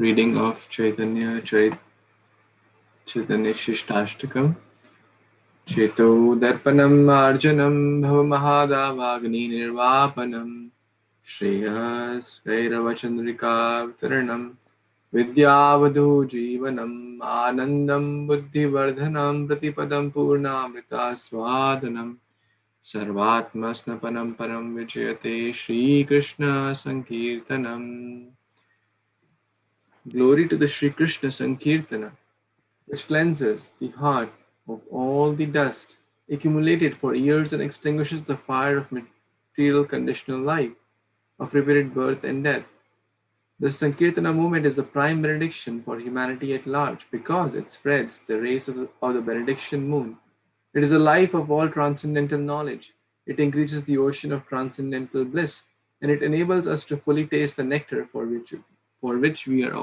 Reading of Chaitanya Shishtastakam. Cheto darpanam marjanam bhavamahadavagni nirvapanam Shreyas Kairavachandrika Taranam Vidyavadhu Jivanam Anandam Buddhivardhanam Pratipadam Purnamrita Swadanam Sarvatmasnapanam Param Vijayate Shri Krishna Sankirtanam. Glory to the Shri Krishna Sankirtana, which cleanses the heart of all the dust accumulated for years and extinguishes the fire of material conditional life, of repeated birth and death. The Sankirtana movement is the prime benediction for humanity at large because it spreads the rays of the benediction moon. It is the life of all transcendental knowledge. It increases the ocean of transcendental bliss, and it enables us to fully taste the nectar for which we are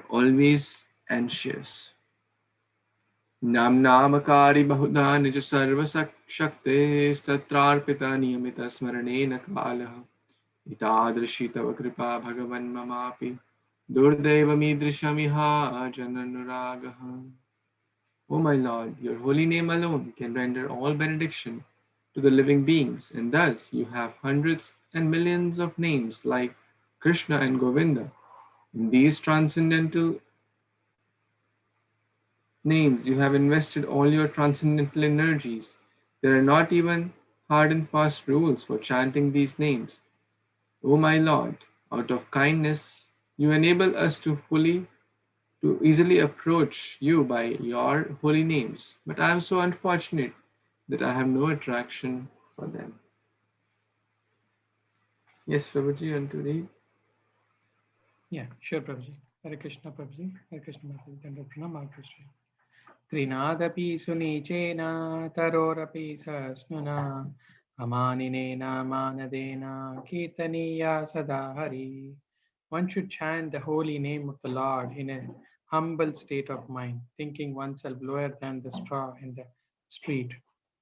always anxious. Nam namakari bahuda nij sarva shakte statrarpita niyamita smaranena kalaha itadrishi tava kripa bhagavan mamapi durdeva midrishamiha jananuragaha. O my Lord, your holy name alone can render all benediction to the living beings, and thus you have hundreds and millions of names like Krishna and Govinda. In these transcendental names, you have invested all your transcendental energies. There are not even hard and fast rules for chanting these names. O my Lord, out of kindness, you enable us to easily approach you by your holy names. But I am so unfortunate that I have no attraction for them. Yes, Prabhuji, you want to read? Yeah, sure, Prabhuji. Hare Krishna, Prabhuji. Hare Krishna, Prabhuji. Dandava pranam, Krishna. Trinadapi sunichena tarorapi sasnuna amaninena manadena kirtaniya sada hari. One should chant the holy name of the Lord in a humble state of mind, thinking oneself lower than the straw in the street.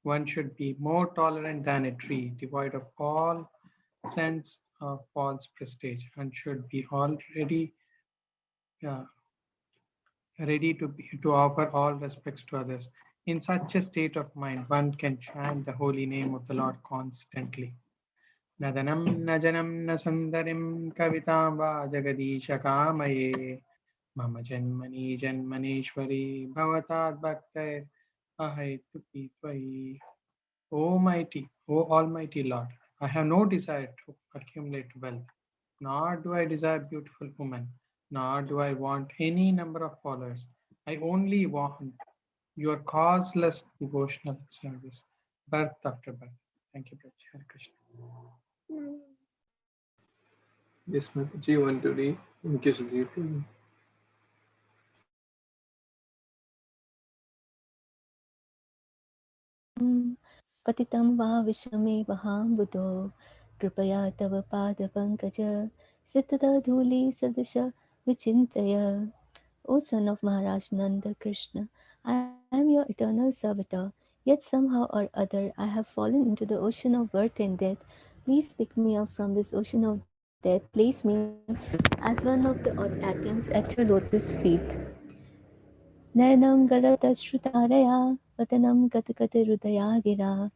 One should be more tolerant than a tree, devoid of all sense of false prestige, and should be already ready to offer all respects to others. In such a state of mind, one can chant the holy name of the Lord constantly. Nadanam najanam nasundarim kavitam va jagadisha kamaye mama janmani janmaneshwari bhavatad bhaktair ahaituki tvai. O Almighty Lord, I have no desire to accumulate wealth, nor do I desire beautiful women, nor do I want any number of followers. I only want your causeless devotional service, birth after birth. Thank you, Prabhuji. Hare Krishna. Yes, Prabhuji, you want to read? In case of you. पतितं वा विषमे वहाम्बुधो कृपया तव पादपङ्कज सितधूलि सदृश विचिन्तय. O son of Maharaj Nanda Krishna, I am your eternal servitor, yet somehow or other I have fallen into the ocean of birth and death. Please pick me up from this ocean of death, place me as one of the atoms at your lotus feet. नयनं गलतश्रुतारया पतनं गतगतहृदया गिरा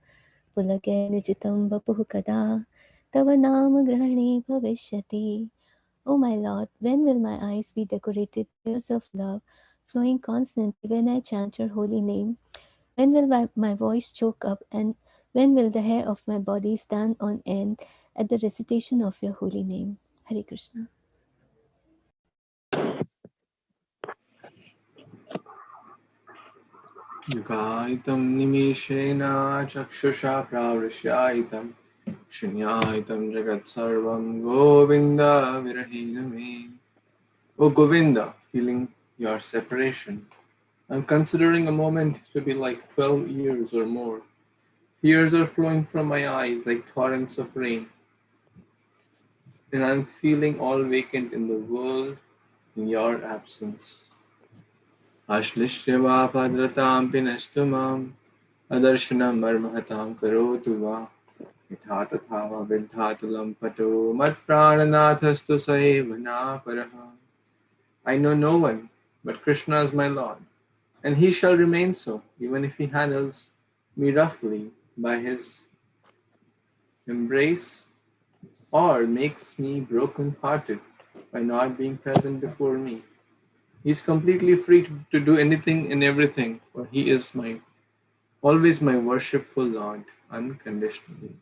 पुलकेन जितं वपुः कदा तव नाम ग्रहणे भविष्यति. O my Lord, when will my eyes be decorated with tears of love, flowing constantly when I chant your holy name? When will my voice choke up, and when will the hair of my body stand on end at the recitation of your holy name? Hare Krishna. युगायितं निमेषेण चक्षुषा प्रावृष्यायितं शून्यायितं जगत्सर्वं गोविन्द विरहेण मे. O Govinda, feeling your separation, I'm considering a moment to be like 12 years or more. Tears are flowing from my eyes like torrents of rain, and I'm feeling all vacant in the world in your absence. Ashlishya va padratam pinastu mam Adarshana marmahatam karotu va Yatha tatha vidhatulam pato mat prananathastu saeva na paraha. I know no one but Krishna is my Lord, and he shall remain so, even if he handles me roughly by his embrace or makes me broken-hearted by not being present before me. He is completely free to do anything and everything, for he is always my worshipful Lord, unconditionally.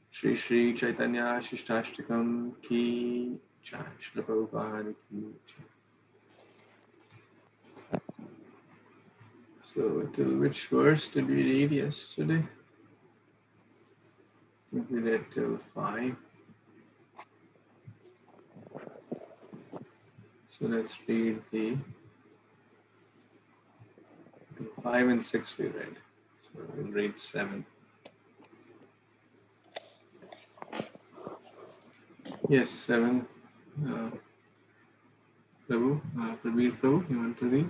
Shri Shri Chaitanya Shishtastakam Ki Jai, Srila Prabhupada Ki Jai. So, till which verse did we read yesterday? We read till 5. So let's read the 5 and 6 we read. So we'll read 7. Yes, 7. Prabhu, Prabir Prabhu, you want to read?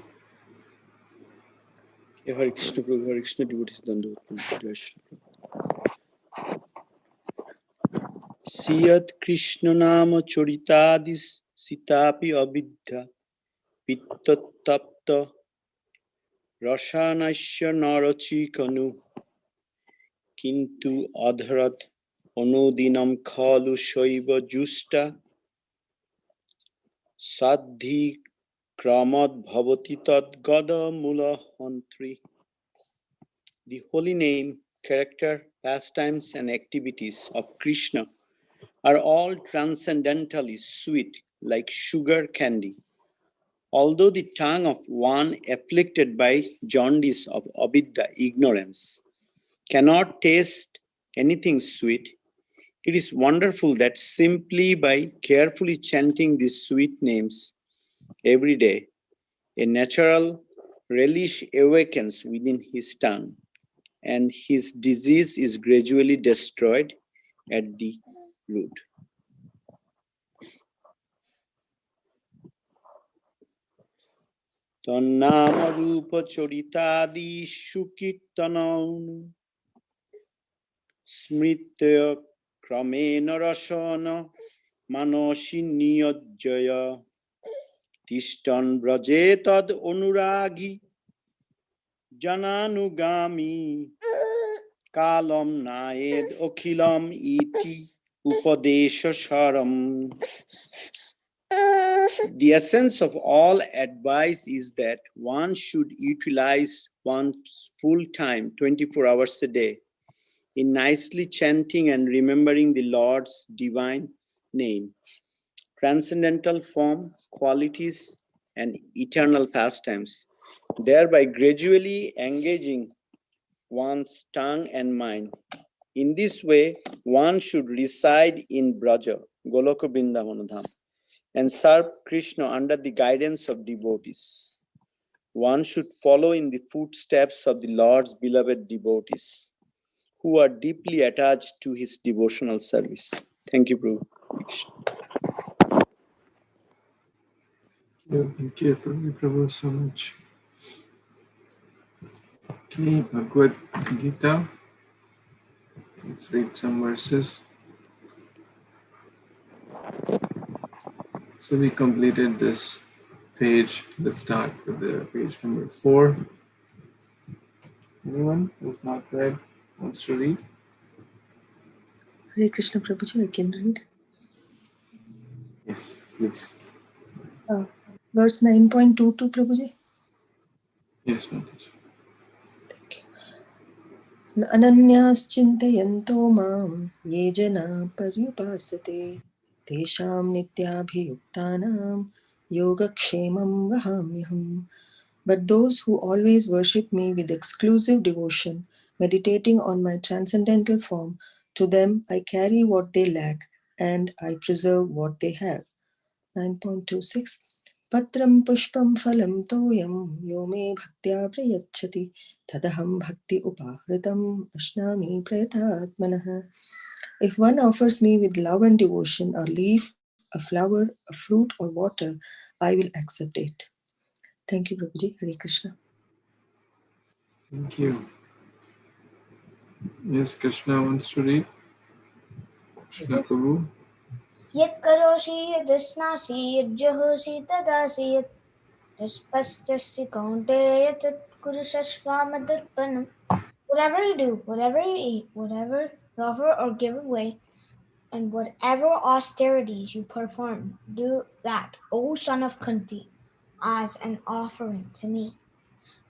Hare Krishna Prabhu, Hare Krishna devotees Dandavat. Siyat Krishna Nama Choritadis Sitapi Abidha Pittapta Rashanasya Narachi Kanu Kintu Adharat Onodinam Khalu Shaiva Justa Saddhi Kramad Bhavati Tad Gada Mula Hantri. The holy name, character, pastimes, and activities of Krishna are all transcendentally sweet like sugar candy. Although the tongue of one afflicted by jaundice of avidya, ignorance, cannot taste anything sweet, it is wonderful that simply by carefully chanting these sweet names every day, a natural relish awakens within his tongue, and his disease is gradually destroyed at the root. Tannama rupa choritadi shukirtanam smritya kramena rasana manoshi niyajaya tishtan brajetad onuragi jananugami kalam naed okhilam iti upadesha sharam. The essence of all advice is that one should utilize one's full time, 24 hours a day, in nicely chanting and remembering the Lord's divine name, transcendental form, qualities, and eternal pastimes, thereby gradually engaging one's tongue and mind. In this way, one should reside in Braja, Goloka Vrindavanadham, and serve Krishna under the guidance of devotees. One should follow in the footsteps of the Lord's beloved devotees, who are deeply attached to his devotional service. Thank you, Prabhu. Thank you, Prabhu, so much. Okay, Bhagavad Gita. Let's read some verses. So we completed this page. Let's start with the page number 4. Anyone who's not read wants to read? Hare Krishna Prabhuji, I can read. Yes, please. Verse 9.22 Prabhuji. Yes, Mataji. Thank you. Ananyas chintayanto mam ye jana paryupasate tesham nityabhiyuktanam yogakshemam vahamyaham. But those who always worship me with exclusive devotion, meditating on my transcendental form, to them I carry what they lack and I preserve what they have. 9.26 Patram pushpam phalam toyam yo me bhaktya prayachati tadaham bhakti upahritam ashnami prayatatmanah. If one offers me with love and devotion a leaf, a flower, a fruit or water, I will accept it. Thank you, Prabhuji. Hare Krishna. Thank you. Yes, Krishna wants to read. Shri Prabhu. Yat karoshi yadasnasi yadjahosi tadasi yat paschasi kaunteya tat kurushashvamadarpanam. Whatever you do, whatever you eat, whatever you offer or give away, and whatever austerities you perform, do that, O son of Kunti, as an offering to me.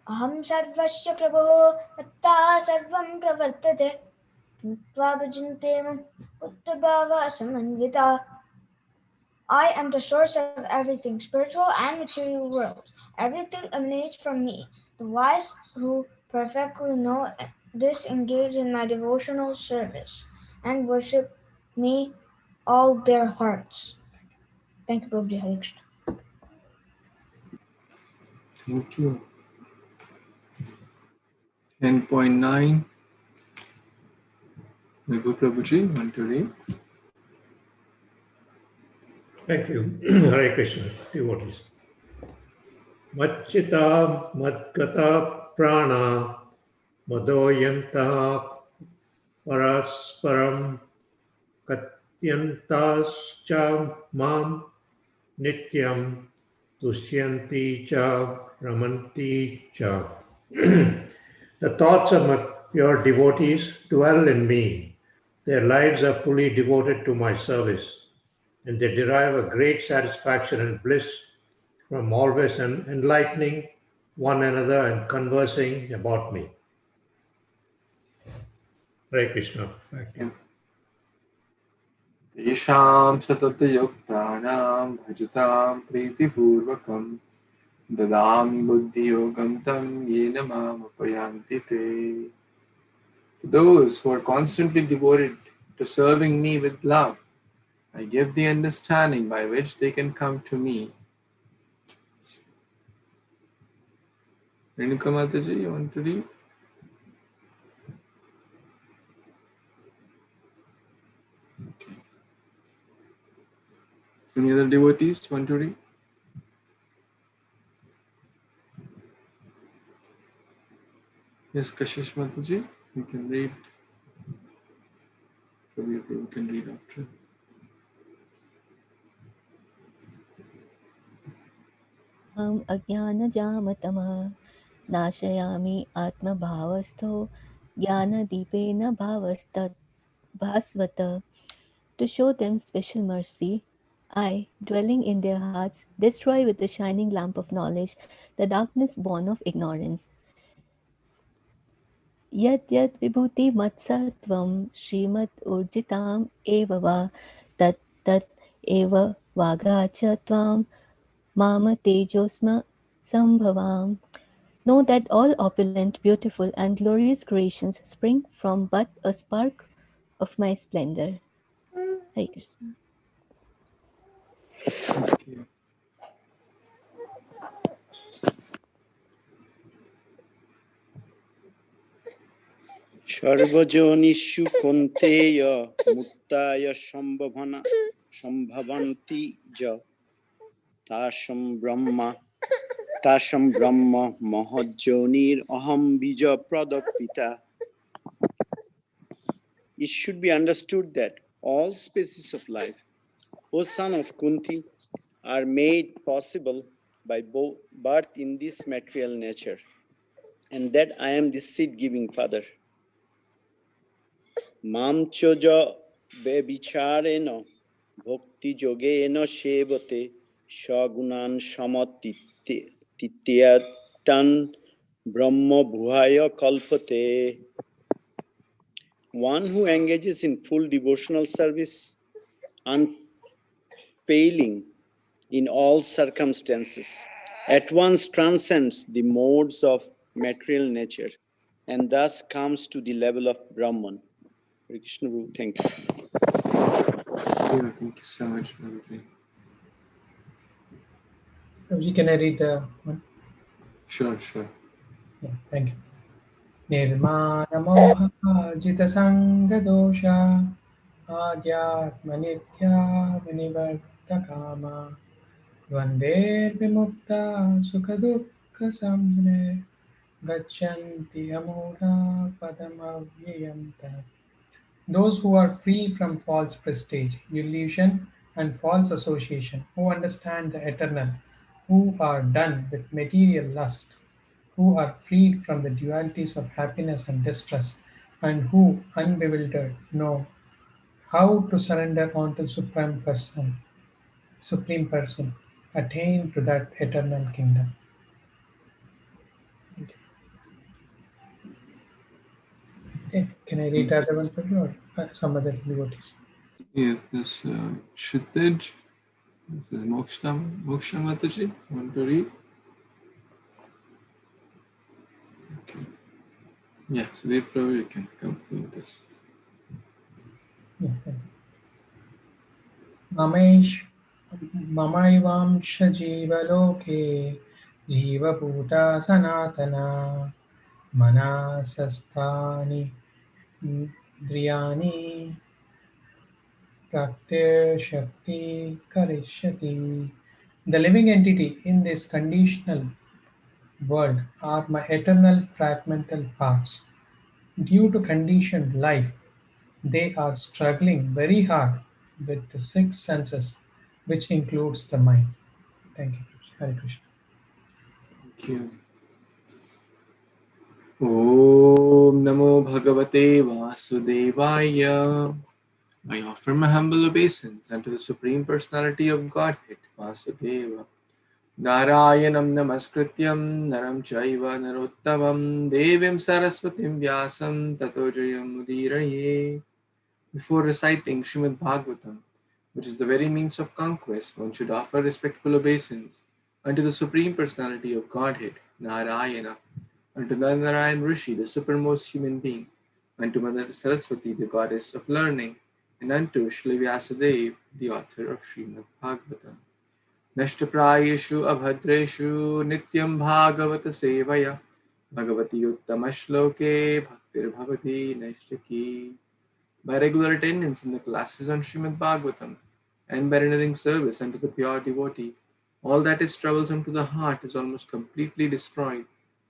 Aham sarvasya prabho matta sarvam pravartate mutva bhajante utthabhava samanvita. I am the source of everything, spiritual and material world. Everything emanates from me. The wise who perfectly know this engage in my devotional service and worship me all their hearts. Thank you, Prabhuji. Hare Krishna. Thank you. 10.9. Vibhu Prabhuji, want to read? Thank you. Hare Krishna, devotees. Machita madgata prana madoyanta parasparam katyantascha mam nityam tushyanti cha ramanti cha. The thoughts of my pure devotees dwell in me. Their lives are fully devoted to my service, and they derive a great satisfaction and bliss from always enlightening one another and conversing about me. Hare Krishna. Back to you. Tesham satatayuktanam bhajatam pritipurvakam dadami buddhiyogam tam yena mam upayanti te. To those who are constantly devoted to serving me with love, I give the understanding by which they can come to me. Renuka Mataji, you want to read? Okay. Any other devotees want to read? Yes, Kashish Mataji, you can read. You can read after. Aham ajnana-jamatama nashayami atma-bhavastho jnana-dipena bhavastat bhasvata. To show them special mercy, I, dwelling in their hearts, destroy with the shining lamp of knowledge the darkness born of ignorance. Yat yat vibhuti matsattvam Śrīmad urjitam eva va tat tat eva vagacha tvam mama tejosma sambhavam. Know that all opulent, beautiful, and glorious creations spring from but a spark of my splendor. Hare Krishna. Okay. Sarvajonishu kunteya muttaya sambhavanti ja tasam brahma mahajjonir aham bija pradapita. It should be understood that all species of life, O son of Kunti, are made possible by birth in this material nature, and that I am the seed-giving father. Mam choja bebicharena bhakti yogena shevate shagunan samattityatan brahma bhuaya kalpate. One who engages in full devotional service, unfailing in all circumstances, at once transcends the modes of material nature and thus comes to the level of Brahman. Krishna, thank you. Yeah, thank you so much, Prabhuji. Prabhuji, can I read the one? Sure. Yeah, thank you. Nirmana moha jita sanga dosha adhyatma nitya vinivarta kama dvandir vimukta sukha dukkha samne gachanti amura padamavyayanta. Those who are free from false prestige, illusion, and false association, who understand the eternal, who are done with material lust, who are freed from the dualities of happiness and distress, and who, unbewildered, know how to surrender unto Supreme Person, attain to that eternal kingdom. Okay, can I read the other one for you or some other devotees? Yes, this Kshitij, this is Moksha Mataji, want to read? Okay. Yeah, so they probably can complete this. Yeah, thank you. ममैवांश जीवलोके जीवभूता सनातना मनसस्थानि इन्द्रियाणि pratyashakti karishyati. The living entity in this conditional world are my eternal fragmental parts. Due to conditioned life, they are struggling very hard with the six senses, which includes the mind. Thank you. Hare Krishna. Thank you. Om Namo Bhagavate Vasudevaya. I offer my humble obeisance unto the Supreme Personality of Godhead, Vasudeva. Narayanam Namaskrityam Naram Chaiva Narottamam Devim Saraswatim Vyasam Tato Jayam Udiraye. Before reciting Śrīmad-Bhāgavatam, which is the very means of conquest, one should offer respectful obeisance unto the Supreme Personality of Godhead, Narayana, unto Narayan Rishi, the supermost human being, unto Mother Saraswati, the goddess of learning, and unto Shri Vyasadeva, the author of Śrīmad-Bhāgavatam. Nashtaprayeshu abhadreshu nityam bhagavata sevaya bhagavati uttamashloke bhaktir bhavati nashtaki. By regular attendance in the classes on Srimad Bhagavatam and by rendering service unto the pure devotee, all that is troublesome to the heart is almost completely destroyed,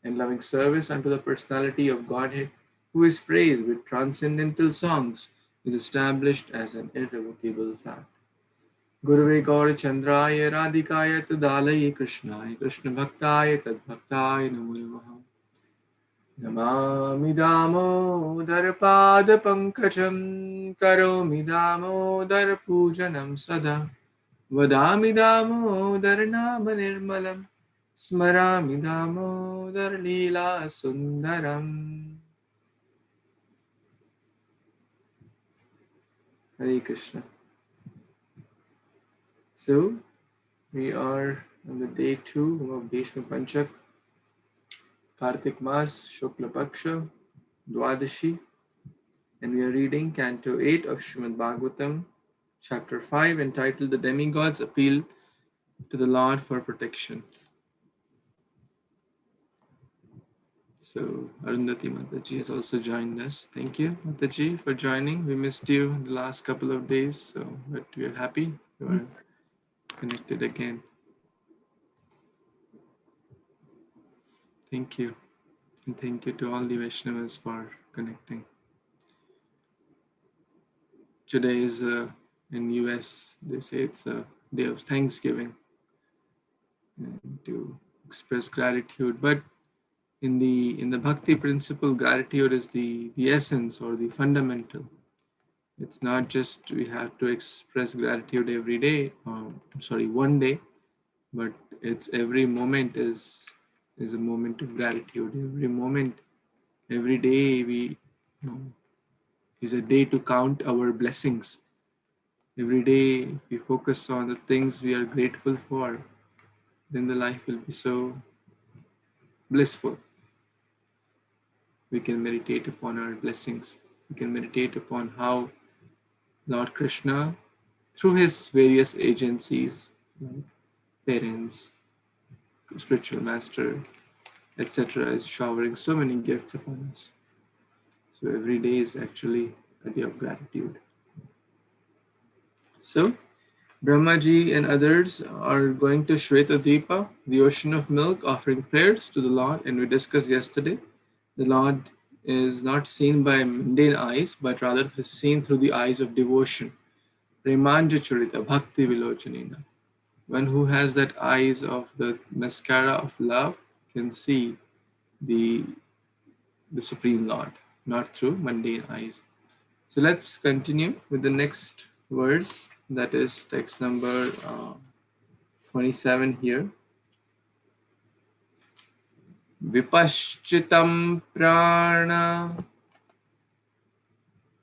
and loving service unto the personality of Godhead, who is praised with transcendental songs, is established as an irrevocable fact. Guruve Gaura Chandraya Radhikaya Tadalaye Krishnaya Krishna Bhaktaya Tadbhaktaya Namo Namaha. Namami Damodar Pada Pankajam Karomi Damodar Pujanam Sada Vadami Damodar Nama Nirmalam Smarami Damodar Leela Sundaram. Hare Krishna. So, we are on the day 2 of Bhishma Panchak, Kartik Mas, Shukla Paksha, Dwadashi, and we are reading Canto 8 of Srimad Bhagavatam, Chapter 5, entitled The Demigods Appeal to the Lord for Protection. So, Arundhati Mataji has also joined us. Thank you, Mataji, for joining. We missed you the last couple of days, but we are happy you are connected again. Thank you. And thank you to all the Vaishnavas for connecting. Today is in US, they say it's a day of Thanksgiving and to express gratitude. But in the Bhakti principle, gratitude is the essence or the fundamental. It's not just we have to express gratitude every day, one day, but it's every moment is a moment of gratitude. Every moment, every day is a day to count our blessings. Every day, if we focus on the things we are grateful for, then the life will be so blissful. We can meditate upon our blessings. We can meditate upon how Lord Kṛṣṇa, through his various agencies, like parents, spiritual master, etc., is showering so many gifts upon us. So every day is actually a day of gratitude. So, Brahmaji and others are going to Shvetadvipa, the ocean of milk, offering prayers to the Lord. And we discussed yesterday, the Lord is not seen by mundane eyes, but rather is seen through the eyes of devotion. Premanja Charita Bhakti Vilochanina. One who has that eyes of the mascara of love can see the Supreme Lord, not through mundane eyes. So let's continue with the next verse, that is text number 27 here. Vipashchitam prana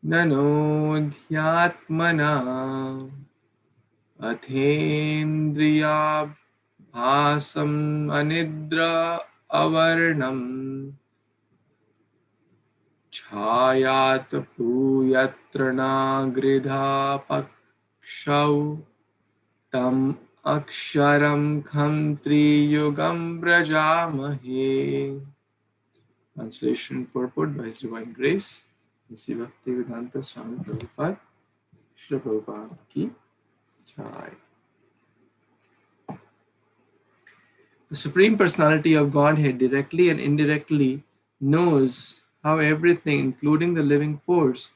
nanodhyatmana athendriya bhasam anidra avarnam chayat puyatra nagridha pakshau tam aksharam kham triyugam brajamahe. Translation purport by His Divine Grace, Sri Bhaktivedanta Swami Prabhupada, Srila Prabhupada ki jai. The Supreme Personality of Godhead directly and indirectly knows how everything, including the living force,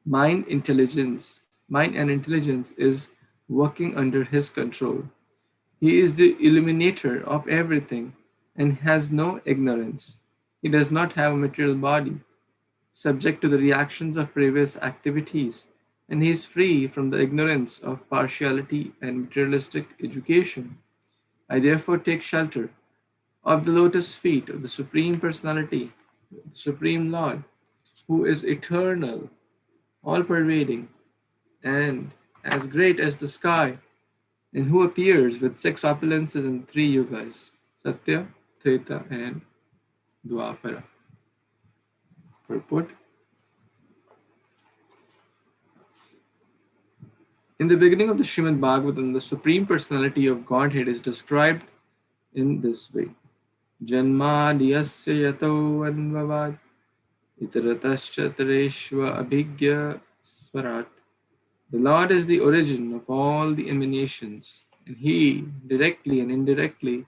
mind and intelligence, is working under His control. He is the illuminator of everything and has no ignorance. He does not have a material body, subject to the reactions of previous activities, and he is free from the ignorance of partiality and materialistic education. I therefore take shelter of the lotus feet of the Supreme Personality, the Supreme Lord, who is eternal, all-pervading, and as great as the sky, and who appears with 6 opulences in 3 yugas, Satya, Treta, and Dwapara. Purport. In the beginning of the Śrīmad-Bhāgavatam, the Supreme Personality of Godhead is described in this way. Janmadiyasya yato anvavad itaratascha tareshva abhigya swarat. The Lord is the origin of all the emanations, and He, directly and indirectly,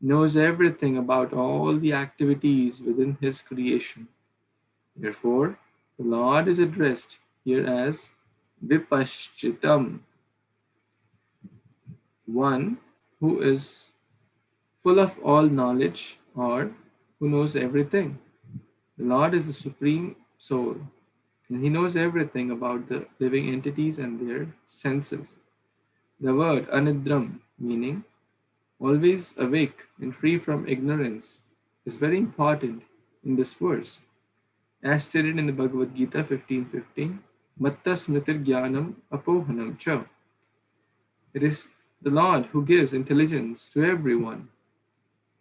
knows everything about all the activities within His creation. Therefore, the Lord is addressed here as Vipashchitam, one who is full of all knowledge or who knows everything. The Lord is the Supreme Soul, and He knows everything about the living entities and their senses. The word anidram, meaning always awake and free from ignorance, is very important in this verse. As stated in the Bhagavad Gita 15:15, Matta smritir jnanam apohanam cha. It is the Lord who gives intelligence to everyone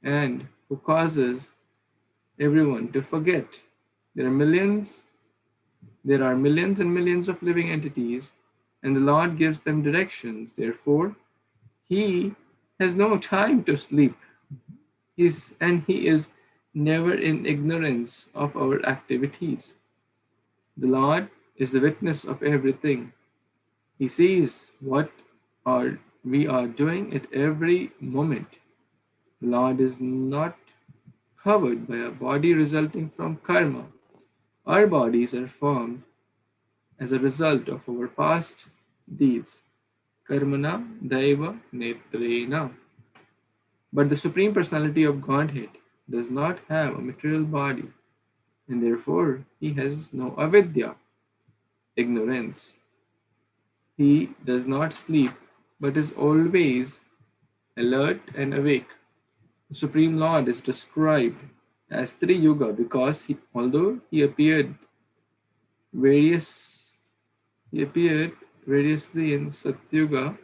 and who causes everyone to forget. There are millions and millions of living entities, and the Lord gives them directions. Therefore, He has no time to sleep. He is never in ignorance of our activities. The Lord is the witness of everything. He sees what we are doing at every moment. The Lord is not covered by a body resulting from karma. Our bodies are formed as a result of our past deeds. Karmana daiva netrena. But the Supreme Personality of Godhead does not have a material body, and therefore He has no avidya, ignorance. He does not sleep, but is always alert and awake. The Supreme Lord is described as Tri Yuga because although He appeared variously in Satyuga,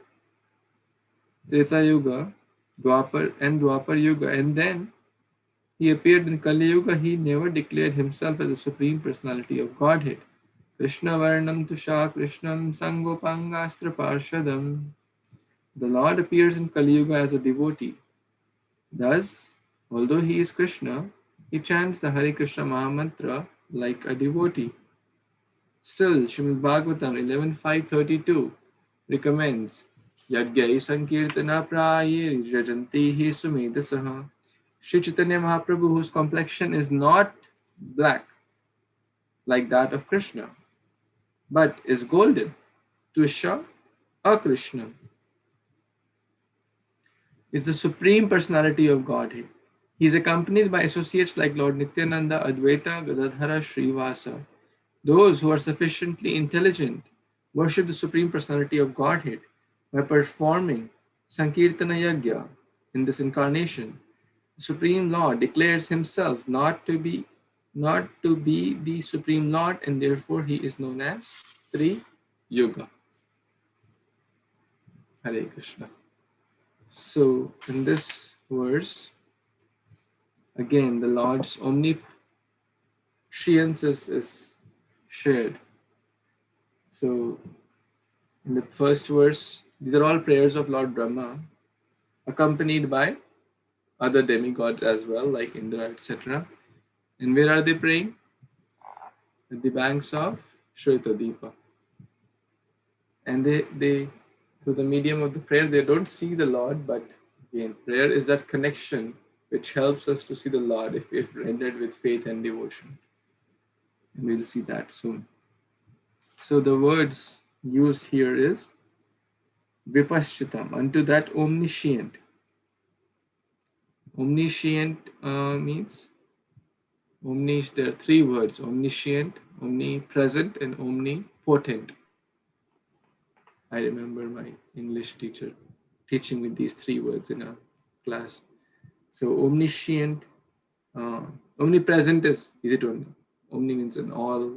Treta Yuga, Dwapar Yuga, and then He appeared in Kali Yuga. He never declared Himself as the Supreme Personality of Godhead. Kṛṣṇa Varnam Tusha Krishnam Sangopangastra Parshadam. The Lord appears in Kali Yuga as a devotee. Thus, although He is Kṛṣṇa, He chants the Hare Krishna Mahamantra like a devotee. Still, Śrīmad-Bhāgavatam 11.5.32 recommends Yagyai Sankirtana Praye Jajanti He Sumedasaha. Sri Chaitanya Mahaprabhu, whose complexion is not black, like that of Krishna, but is golden. Tusha Kṛṣṇa is the Supreme Personality of Godhead. He is accompanied by associates like Lord Nityananda, Advaita, Gadadhara, Srivasa. Those who are sufficiently intelligent worship the Supreme Personality of Godhead by performing Sankirtana Yajna in this incarnation. The Supreme Lord declares himself not to be the Supreme Lord, and therefore he is known as Tri Yuga. Hare Krishna. So in this verse, again, the Lord's omniscience is shared. So in the first verse, these are all prayers of Lord Brahma, accompanied by other demigods as well, like Indra, etc. And where are they praying? At the banks of Shweta-Deepa. And they through the medium of the prayer, they don't see the Lord, but again, prayer is that connection which helps us to see the Lord if rendered with faith and devotion. And we'll see that soon. So the words used here is Vipashchitam, unto that omniscient. Omniscient means there are three words: omniscient, omnipresent, and omnipotent. I remember my English teacher teaching with these three words in a class. So omniscient, omnipresent is it only? Omni means in all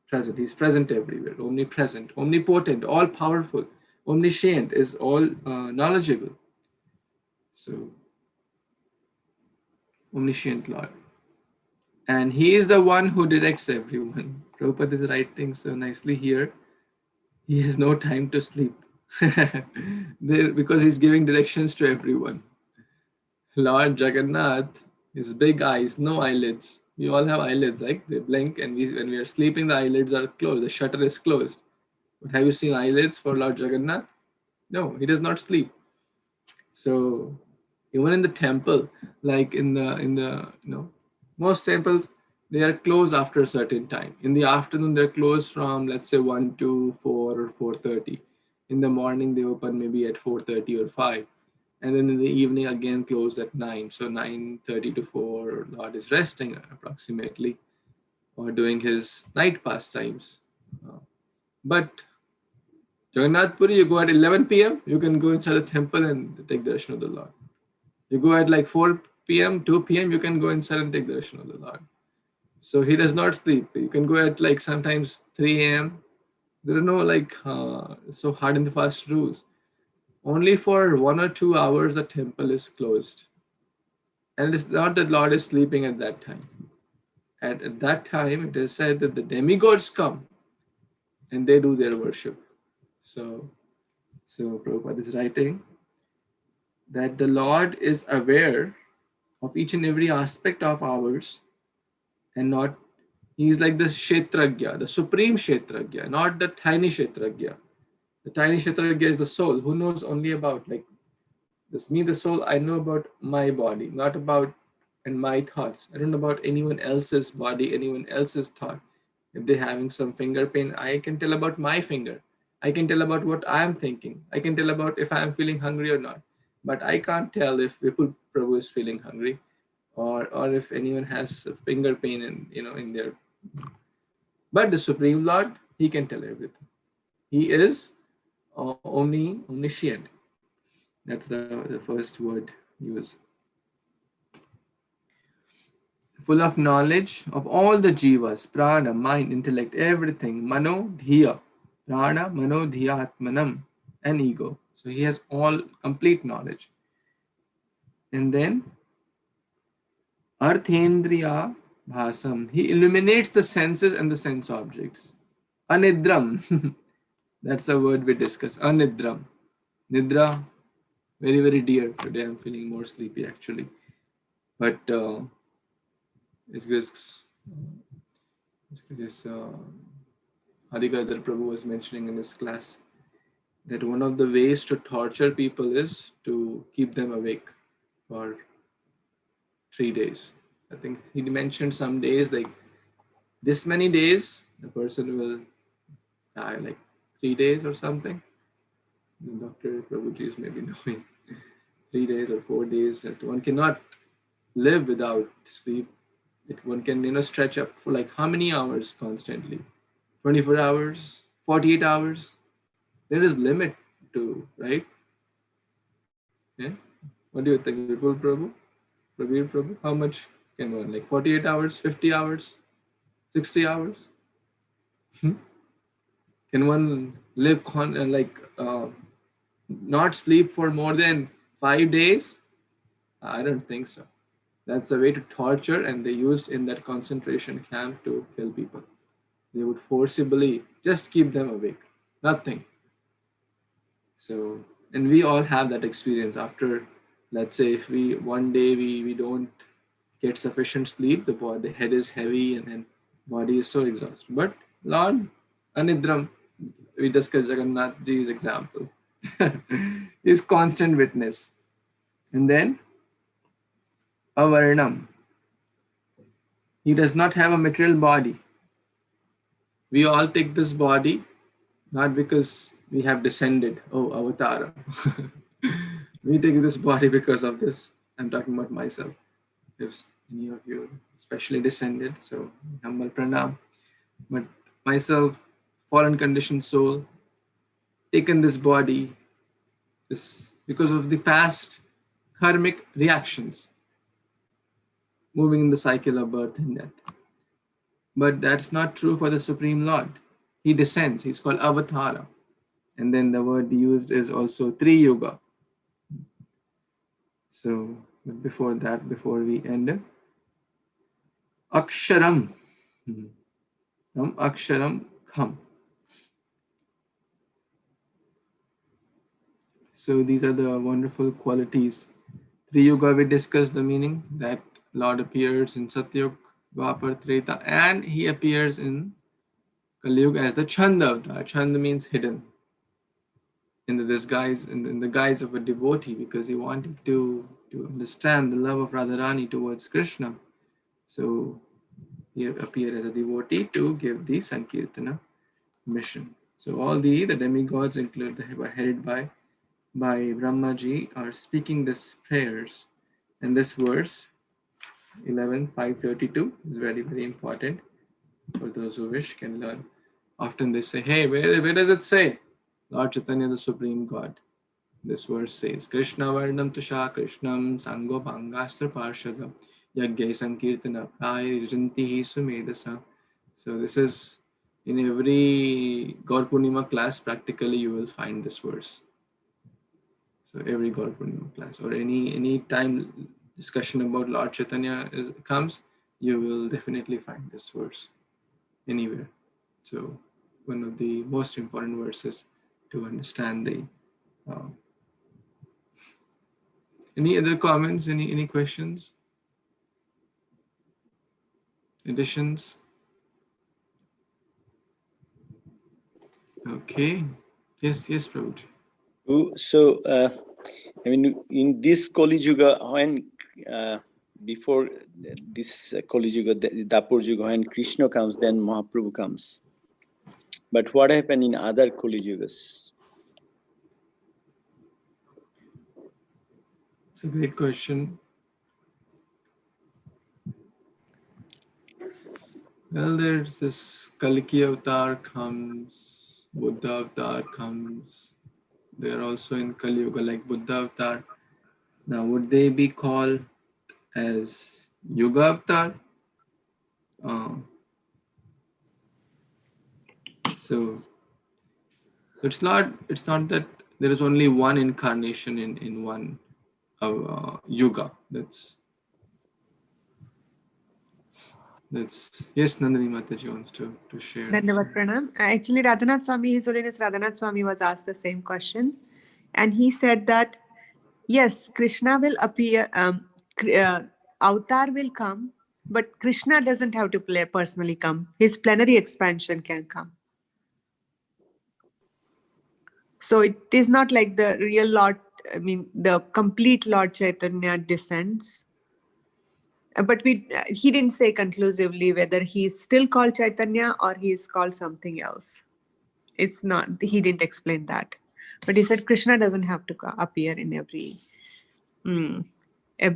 present. He's present everywhere. Omnipresent, omnipotent, all powerful. Omniscient is all knowledgeable. So omniscient Lord. And he is the one who directs everyone. Prabhupada is writing so nicely here. He has no time to sleep because he's giving directions to everyone. Lord Jagannath, his big eyes, no eyelids. We all have eyelids, like they blink, and when we are sleeping, the eyelids are closed. The shutter is closed. But have you seen eyelids for Lord Jagannath? No, he does not sleep. So even in the temple, like in the most temples, they are closed after a certain time. In the afternoon, they're closed from, let's say, 1 to 4 or 4:30. In the morning, they open maybe at 4:30 or 5. And then in the evening, again closed at 9. So 9:30 to 4, Lord is resting approximately, or doing his night pastimes. But Jagannath Puri, you go at 11 p.m., you can go inside the temple and take darshan of the Lord. You go at like 4 p.m., 2 p.m., you can go inside and take darshan of the Lord. So he does not sleep. You can go at like sometimes 3 a.m. There are no so hard and fast rules. Only for 1 or 2 hours the temple is closed. And it's not that Lord is sleeping at that time. At that time, it is said that the demigods come and they do their worship. So Prabhupada is writing that the Lord is aware of each and every aspect of ours, and he is like the Kshetragya, the supreme Kshetragya, not the tiny Kshetragya. The tiny Kshetragya is the soul who knows only about, like this, me, the soul, I know about my body, not about and my thoughts. I don't know about anyone else's body, anyone else's thought. If they're having some finger pain, I can tell about my finger. I can tell about what I'm thinking. I can tell about if I'm feeling hungry or not. But I can't tell if Vipul Prabhu is feeling hungry, or if anyone has a finger pain in their. But the Supreme Lord, he can tell everything. He is omniscient. That's the first word used. Full of knowledge of all the jivas, prana, mind, intellect, everything, mano, dhiya, prana, mano, dhiya, atmanam, and ego. So he has all complete knowledge. And then Arthendriya Bhasam, he illuminates the senses and the sense objects. Anidram, that's the word we discuss. Anidram. Nidra, very, very dear. Today I'm feeling more sleepy actually. But it's because Adigadar Prabhu was mentioning in his class that one of the ways to torture people is to keep them awake for 3 days. I think he mentioned some days like this many days, the person will die, like 3 days or something. Dr. Prabhuji is maybe knowing 3 days or 4 days that one cannot live without sleep. One can, stretch up for like how many hours constantly? 24 hours, 48 hours. There is limit to, right? Yeah. What do you think, Vipul Prabhu? Pravir Prabhu? How much can one? Like 48 hours, 50 hours, 60 hours? Can one live not sleep for more than 5 days? I don't think so. That's the way to torture, and they used in that concentration camp to kill people. They would forcibly just keep them awake, nothing. So, and we all have that experience after, let's say, if we one day we don't get sufficient sleep, the head is heavy and then body is so exhausted. But Lord Anidram, we discussed Jagannath Ji's example, is constant witness. And then Avarnam, he does not have a material body. We all take this body not because we have descended, oh, avatara. We take this body because of this. I'm talking about myself. If any of you especially descended, so humble pranam. But myself, fallen conditioned soul, taken this body because of the past karmic reactions, moving in the cycle of birth and death. But that's not true for the Supreme Lord. He descends. He's called Avatara. And then the word used is also Tri-Yuga. So before that, before we end, Aksharam. Aksharam Kham. So these are the wonderful qualities. Tri-Yuga, we discussed the meaning that Lord appears in Satyug, Dwapar, Treta, and he appears in Kali-Yuga as the Chanda avatar. Chanda means hidden, in the disguise, in the guise of a devotee, because he wanted to understand the love of Radharani towards Kṛṣṇa. So he appeared as a devotee to give the Sankirtana mission. So all the demigods, headed by Brahmaji, are speaking these prayers. And this verse 11.532 is very, very important. For those who wish can learn. Often they say, hey, where does it say? Lord Chaitanya, the Supreme God. This verse says, Krishna Varnam Tusha Krishnam Sango Bhangastra Parshada Yagyai Sankirtana Praya Jantihi Sumedasa. So this is in every Gaur Purnima class, practically you will find this verse. So every Gaur Purnima class or any time discussion about Lord Chaitanya comes, you will definitely find this verse anywhere. So one of the most important verses to understand the any other comments, any questions, additions? Okay. Yes, Prabhuji. So, I mean, in this Kali Yuga, when before this Kali Yuga, the Dapur Yuga, when Krishna comes, then Mahaprabhu comes. But what happened in other Kali Yugas? It's a great question. Well, there's this Kalki avatar comes, Buddha avatar comes. They're also in Kali Yuga, like Buddha avatar. Now, would they be called as Yuga avatar? So it's not that there is only one incarnation in one yuga. That's yes, Nandini Mataji wants to share. Dhanyavad Pranam. Actually, Radhanath Swami, His Holiness Radhanath Swami was asked the same question. And he said that, yes, Krishna will appear, avatar will come, but Krishna doesn't have to personally come. His plenary expansion can come. So it is not like the real Lord, I mean, the complete Lord Chaitanya descends. But he didn't say conclusively whether he's still called Chaitanya or he's called something else. It's not, he didn't explain that. But he said Krishna doesn't have to appear in every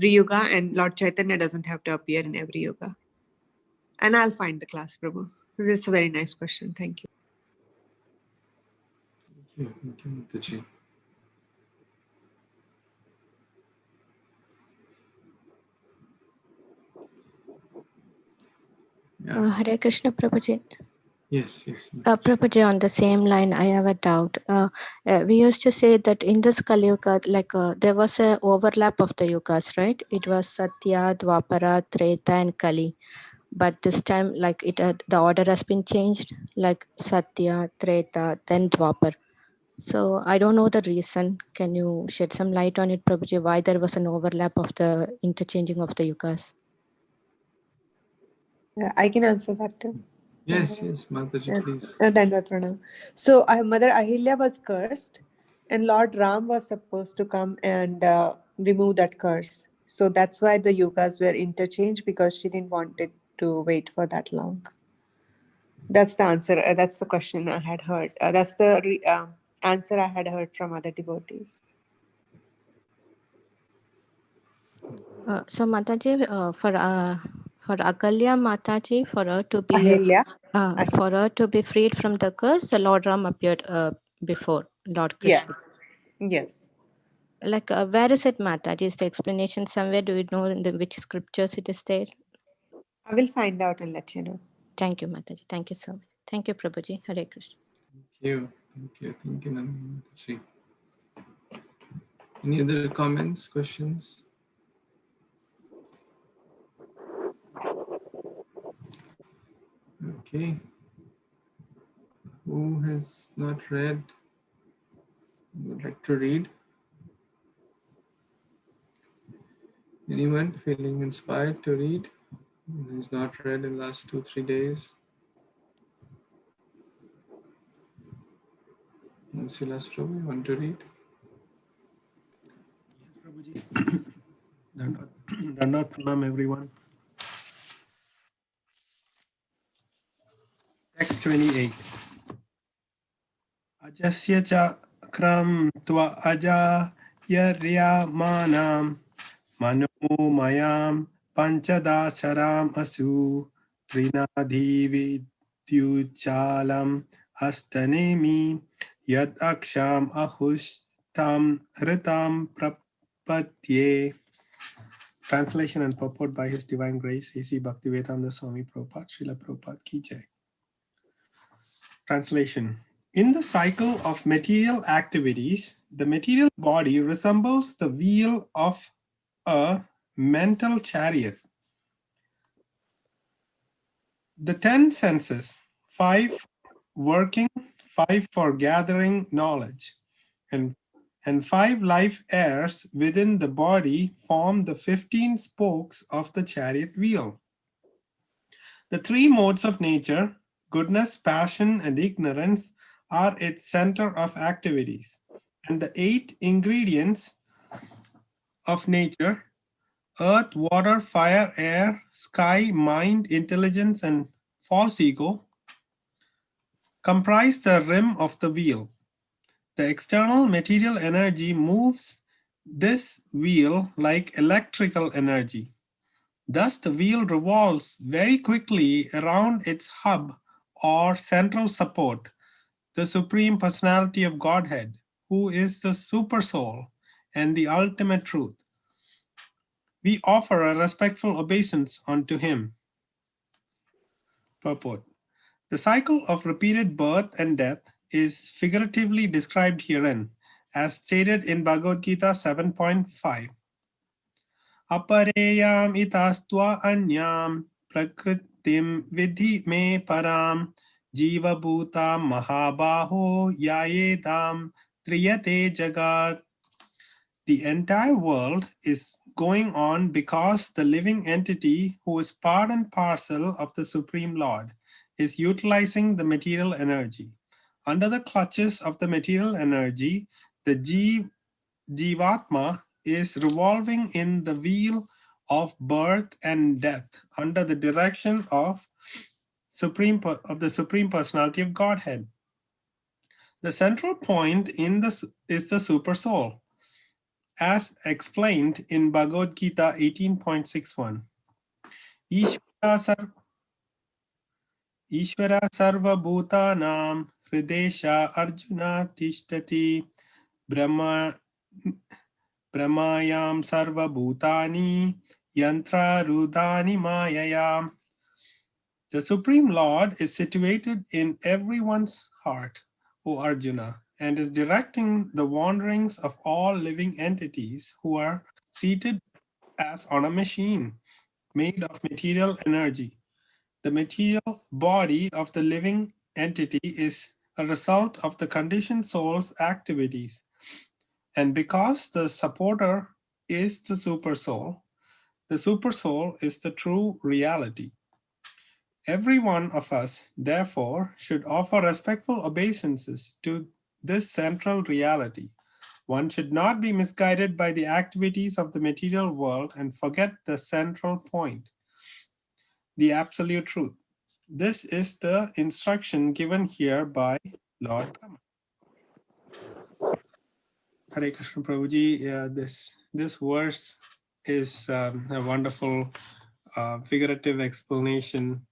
yuga, and Lord Chaitanya doesn't have to appear in every yuga. And I'll find the class, Prabhu. That's a very nice question. Thank you. Thank you, Mataji. Yeah. Hare Krishna, Prabhuji. Yes. Prabhuji, on the same line, I have a doubt. We used to say that in this Kali Yuga, there was a overlap of the yugas, right? It was Satya, Dwapara, Treta, and Kali. But this time, the order has been changed, like Satya, Treta, then Dwapar. So I don't know the reason. Can you shed some light on it, Prabhuji, why there was an overlap of the interchanging of the yugas? I can answer that too. Yes, Mataji, please. So Mother Ahilya was cursed, and Lord Ram was supposed to come and remove that curse. So that's why the yugas were interchanged, because she didn't want it to wait for that long. That's the answer. That's the question I had heard. That's the answer I had heard from other devotees. So Mataji, for Akalya Mataji, for her to be Ahilya. For her to be freed from the curse, the Lord Ram appeared before Lord Krishna. Yes. Where is it, Mataji? Is the explanation somewhere? Do you know in which scriptures it is there? I will find out and let you know. Thank you, Mataji. Thank you so much. Thank you, Prabhuji. Hare Krishna. Thank you, Mataji. Any other comments, questions? Okay. Who has not read? Would like to read? Anyone feeling inspired to read? Who's not read in the last 2-3 days? Silas Prabhu, you want to read? Yes, Prabhuji. Dandavat Pranam, everyone. Text 28. Ajasya chakram tva aja yaryamanam mano mayam panchadasaram asu trinadhi vidyuchalam astanemi yad aksham ahushtam ritam prapatye. Translation and purport by His Divine Grace, A.C. Bhaktivedanta Swami Prabhupada, Srila Prabhupada Ki Jai. Translation. In the cycle of material activities, the material body resembles the wheel of a mental chariot. The 10 senses, 5 working, 5 for gathering knowledge, and 5 life airs within the body form the 15 spokes of the chariot wheel. The 3 modes of nature, goodness, passion, and ignorance, are its center of activities. And the 8 ingredients of nature, earth, water, fire, air, sky, mind, intelligence, and false ego, comprise the rim of the wheel. The external material energy moves this wheel like electrical energy. Thus, the wheel revolves very quickly around its hub or central support, the Supreme Personality of Godhead, who is the Super Soul and the ultimate truth. We offer a respectful obeisance unto him. Purport. The cycle of repeated birth and death is figuratively described herein, as stated in Bhagavad Gita 7.5. Apareyam itastva anyam prakritim vidhi me param jiva bhutam mahabaho yayedam triyate jagat. The entire world is going on because the living entity, who is part and parcel of the Supreme Lord, is utilizing the material energy. Under the clutches of the material energy, the Jivatma is revolving in the wheel of birth and death under the direction of the Supreme Personality of Godhead. The central point in this is the Super Soul, as explained in Bhagavad Gita 18.61. Ishvara sarva bhutanam hridesha arjuna tishtati brahmayam sarva bhutani yantra rudani mayayam. The Supreme Lord is situated in everyone's heart, O Arjuna, and is directing the wanderings of all living entities who are seated as on a machine made of material energy. The material body of the living entity is a result of the conditioned soul's activities. And because the supporter is the super soul is the true reality. Every one of us, therefore, should offer respectful obeisances to this central reality. One should not be misguided by the activities of the material world and forget the central point, the absolute truth. This is the instruction given here by Lord Brahma. Hare Krishna Prabhuji, this verse is a wonderful figurative explanation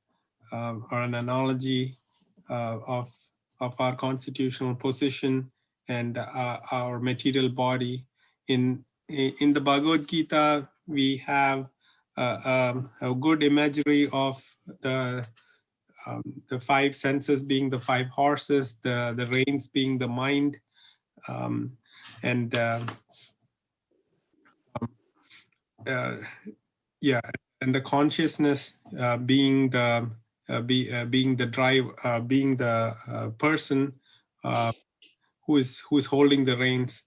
or an analogy of our constitutional position and our material body. In the Bhagavad Gita, we have a good imagery of the five senses being the five horses, the reins being the mind, and the consciousness being the person who is holding the reins,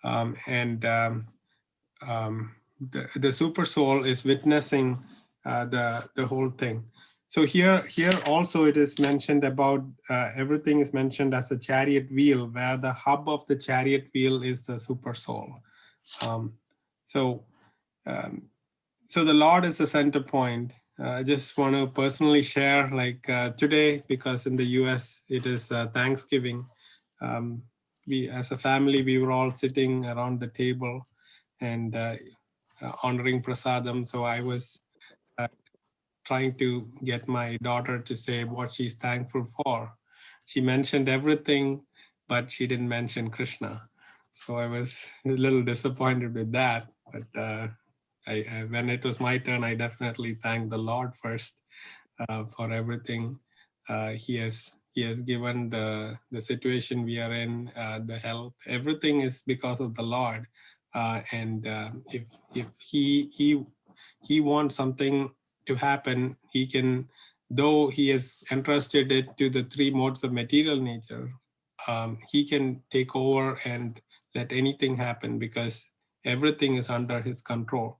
and the super soul is witnessing the whole thing. So here also it is mentioned about everything is mentioned as a chariot wheel, where the hub of the chariot wheel is the super soul. So the Lord is the center point. I just want to personally share, like today, because in the US it is Thanksgiving. We, as a family, we were all sitting around the table and honoring prasadam. So I was trying to get my daughter to say what she's thankful for. She mentioned everything, but she didn't mention Kṛṣṇa. So I was a little disappointed with that. But when it was my turn, I definitely thanked the Lord first for everything He has given, the situation we are in, the health. Everything is because of the Lord. And if he wants something to happen, he can, though he has entrusted it to the three modes of material nature, he can take over and let anything happen because everything is under his control.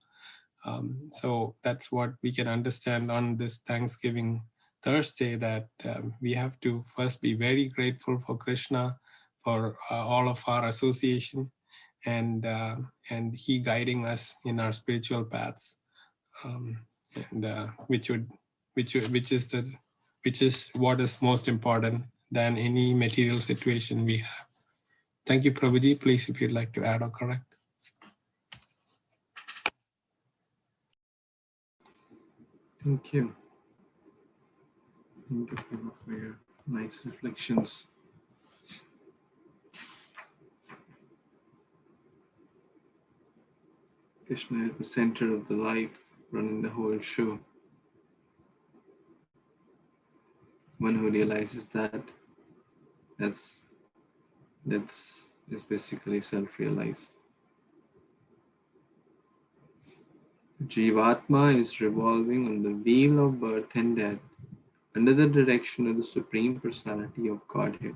So that's what we can understand on this Thanksgiving Thursday, that we have to first be very grateful for Kṛṣṇa, for all of our association, and he guiding us in our spiritual paths, which is what is most important than any material situation we have. Thank you, Prabhuji. Please, if you'd like to add or correct. Thank you. Thank you for your nice reflections. Kṛṣṇa at the center of the life, running the whole show. One who realizes that's is basically self-realized. Jivatma is revolving on the wheel of birth and death under the direction of the Supreme Personality of Godhead,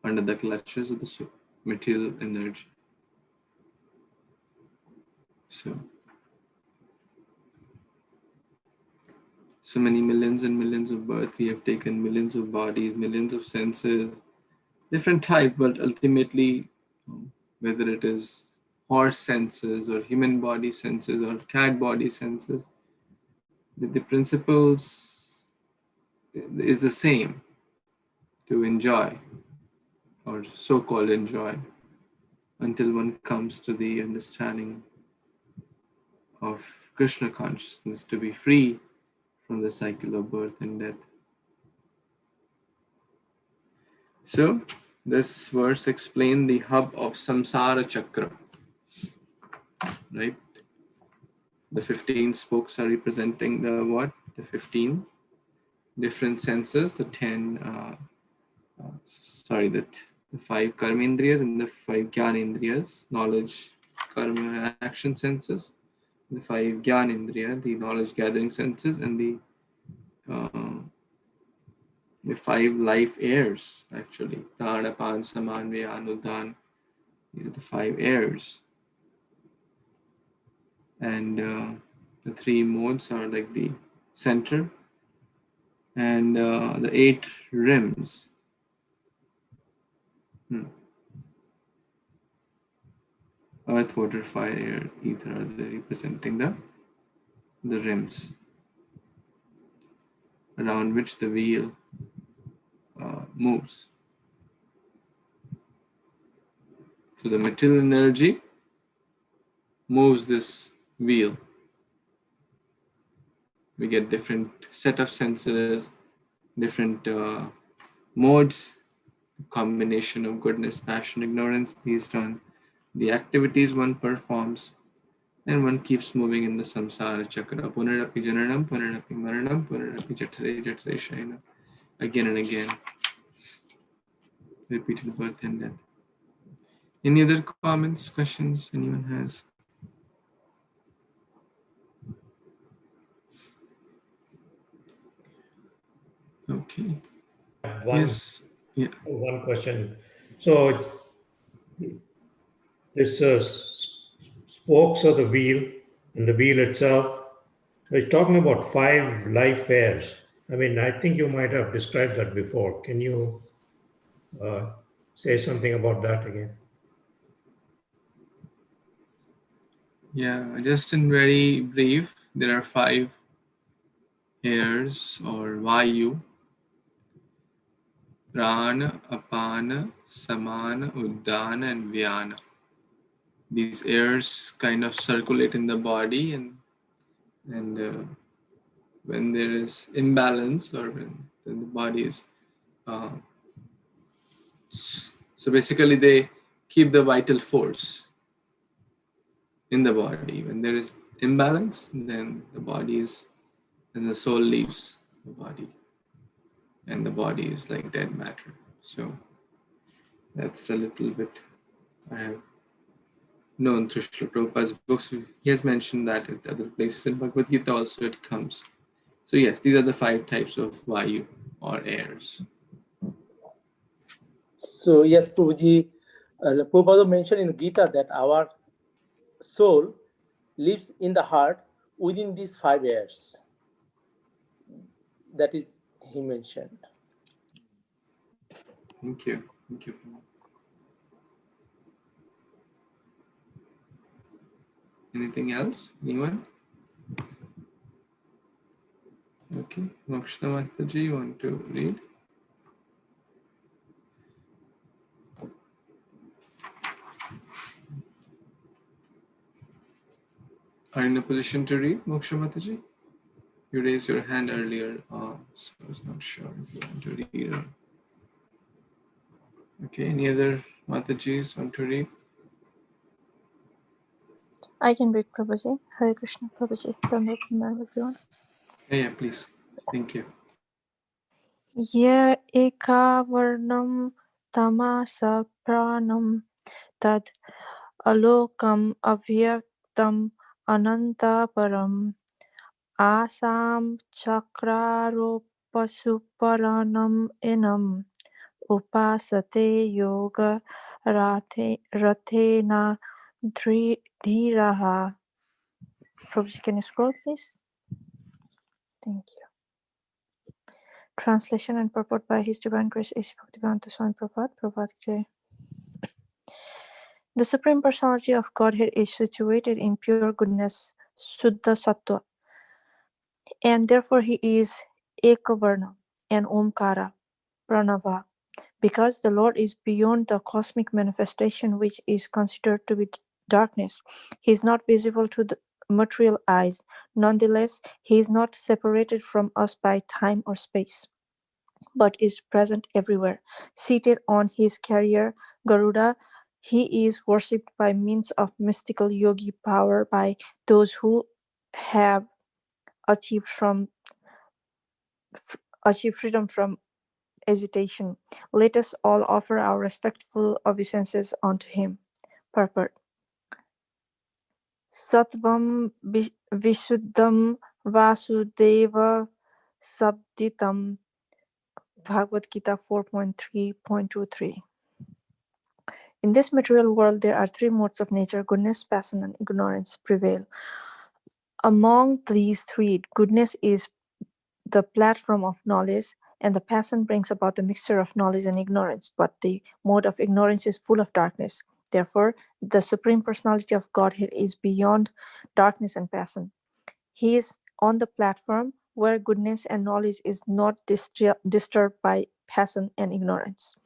under the clutches of the material energy. So many millions and millions of births we have taken, millions of bodies, millions of senses, different type, but ultimately, whether it is horse senses or human body senses or cat body senses, the principles is the same, to enjoy or so-called enjoy, until one comes to the understanding of Krishna consciousness, to be free from the cycle of birth and death. So this verse explains the hub of samsara chakra, right? The 15 spokes are representing the what? The 15 different senses, the 5 karmendriyas and the 5 jnanendriyas, knowledge, karma, and action senses. The 5 jnanendriya, the knowledge gathering senses, and the 5 life airs, actually. Prana, Pan, Saman, Vyan, Uddan. These are the 5 airs. And the 3 modes are like the center and the 8 rims. Earth, water, fire, air, ether are representing the rims around which the wheel moves. So the material energy moves this wheel. We get different set of senses, different modes, combination of goodness, passion, ignorance based on the activities one performs, and one keeps moving in the samsara chakra. Punarapi jananam, punarapi maranam, punarapi jatare jatare shayana. Again and again. Repeated birth and death. Any other comments, questions anyone has? Okay. Yes. Yeah. One question. So this spokes of the wheel and the wheel itself, it's talking about 5 life airs. I mean, I think you might have described that before. Can you say something about that again? Yeah, just in very brief, there are 5 airs or Vayu: Prana, Apana, Samana, Uddana, and Vyana. These airs kind of circulate in the body, and when there is imbalance, or when the body is so basically they keep the vital force in the body. When there is imbalance, then the soul leaves the body, and the body is like dead matter. So that's a little bit I have known through Srila Prabhupada's books. He has mentioned that at other places. In Bhagavad Gita also it comes. So yes, these are the 5 types of Vayu or airs. So yes, Prabhuji, Prabhupada mentioned in Gita that our soul lives in the heart within these 5 airs. That is, he mentioned. Thank you. Thank you. Anything else? Anyone? Okay. Kṛṣṇa Mataji, you want to read? Are you in a position to read, Moksha Mataji? You raised your hand earlier, so I was not sure if you want to read. Or... Okay, any other Matajis want to read? I can read, Prabhuji. Hare Krishna, Prabhuji. Don't remember everyone. Yeah, please. Thank you. Ye eka varnam tamasa pranam tad alokam avyaktam ananta param asam chakraropasuparanam enam upasate yoga rathena dhiraha. Prabhuji, can you scroll, please? Thank you. Translation and purport by His Divine Grace A.C. Bhaktivedanta Swami Prabhupada. Prabhupada Ki Jai. The Supreme Personality of Godhead is situated in pure goodness, Shuddha Sattva, and therefore he is Ekavarna and Omkara, Pranava. Because the Lord is beyond the cosmic manifestation which is considered to be darkness, he is not visible to the material eyes. Nonetheless, he is not separated from us by time or space, but is present everywhere. Seated on his carrier, Garuda, he is worshipped by means of mystical yogi power by those who have achieved freedom from agitation. Let us all offer our respectful obeisances unto him. Purport. Sattvam Vishuddham Vasudeva Sabditam. Bhagavad Gita 4.3.23. In this material world, there are three modes of nature: goodness, passion, and ignorance prevail. Among these three, goodness is the platform of knowledge, and the passion brings about the mixture of knowledge and ignorance, but the mode of ignorance is full of darkness. Therefore, the Supreme Personality of Godhead is beyond darkness and passion. He is on the platform where goodness and knowledge is not disturbed by passion and ignorance.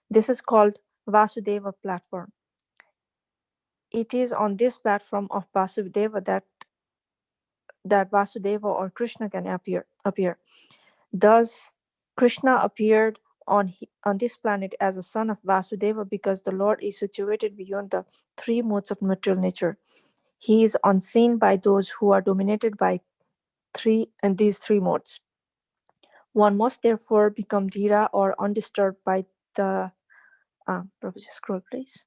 This is called Vasudeva platform. It is on this platform of Vasudeva that Vasudeva or Kṛṣṇa can appear. Thus, Kṛṣṇa appeared on this planet as a son of Vasudeva because the Lord is situated beyond the three modes of material nature. He is unseen by those who are dominated by these three modes. One must therefore become dhira or undisturbed by the Prabhuji, scroll please.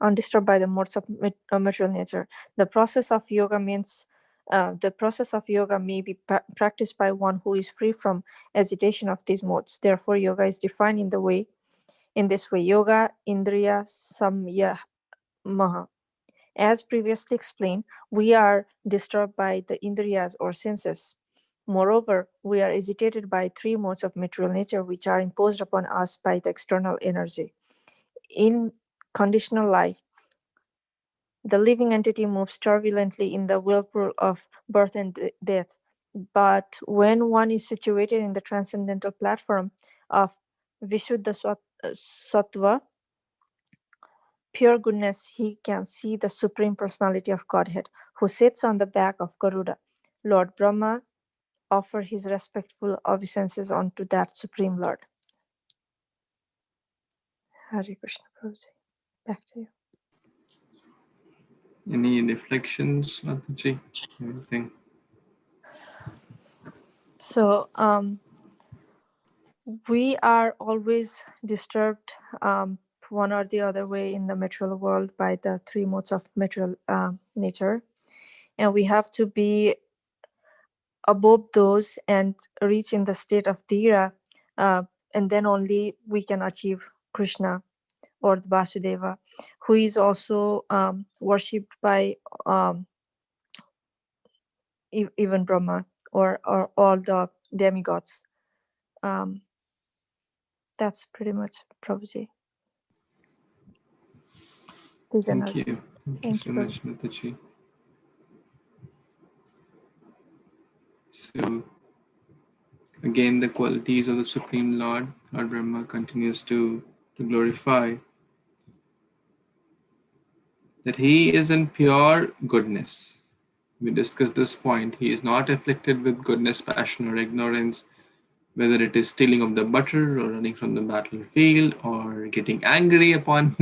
Undisturbed by the modes of material nature. The process of yoga may be practiced by one who is free from agitation of these modes. Therefore, yoga is defined in this way: yoga indriya samyamaha. As previously explained, we are disturbed by the indriyas or senses. Moreover, we are agitated by three modes of material nature which are imposed upon us by the external energy. In conditional life, the living entity moves turbulently in the whirlpool of birth and death. But when one is situated in the transcendental platform of Vishuddha Sattva, pure goodness, he can see the Supreme Personality of Godhead, who sits on the back of Garuda. Lord Brahma offer his respectful obeisances unto that Supreme Lord. Hare Krishna, Prabhuji. Back to you. Any reflections, Mataji? Anything? So, we are always disturbed one or the other way in the material world by the three modes of material nature. And we have to be above those and reach in the state of dhira, and then only we can achieve Kṛṣṇa or the Vasudeva, who is also worshipped by even Brahma or all the demigods. That's pretty much Prabhuji. Thank you. Thank you so much, Mataji. So, again, the qualities of the Supreme Lord, Lord Brahma, continues to glorify that he is in pure goodness. We discussed this point. He is not afflicted with goodness, passion, or ignorance, whether it is stealing of the butter or running from the battlefield or getting angry upon,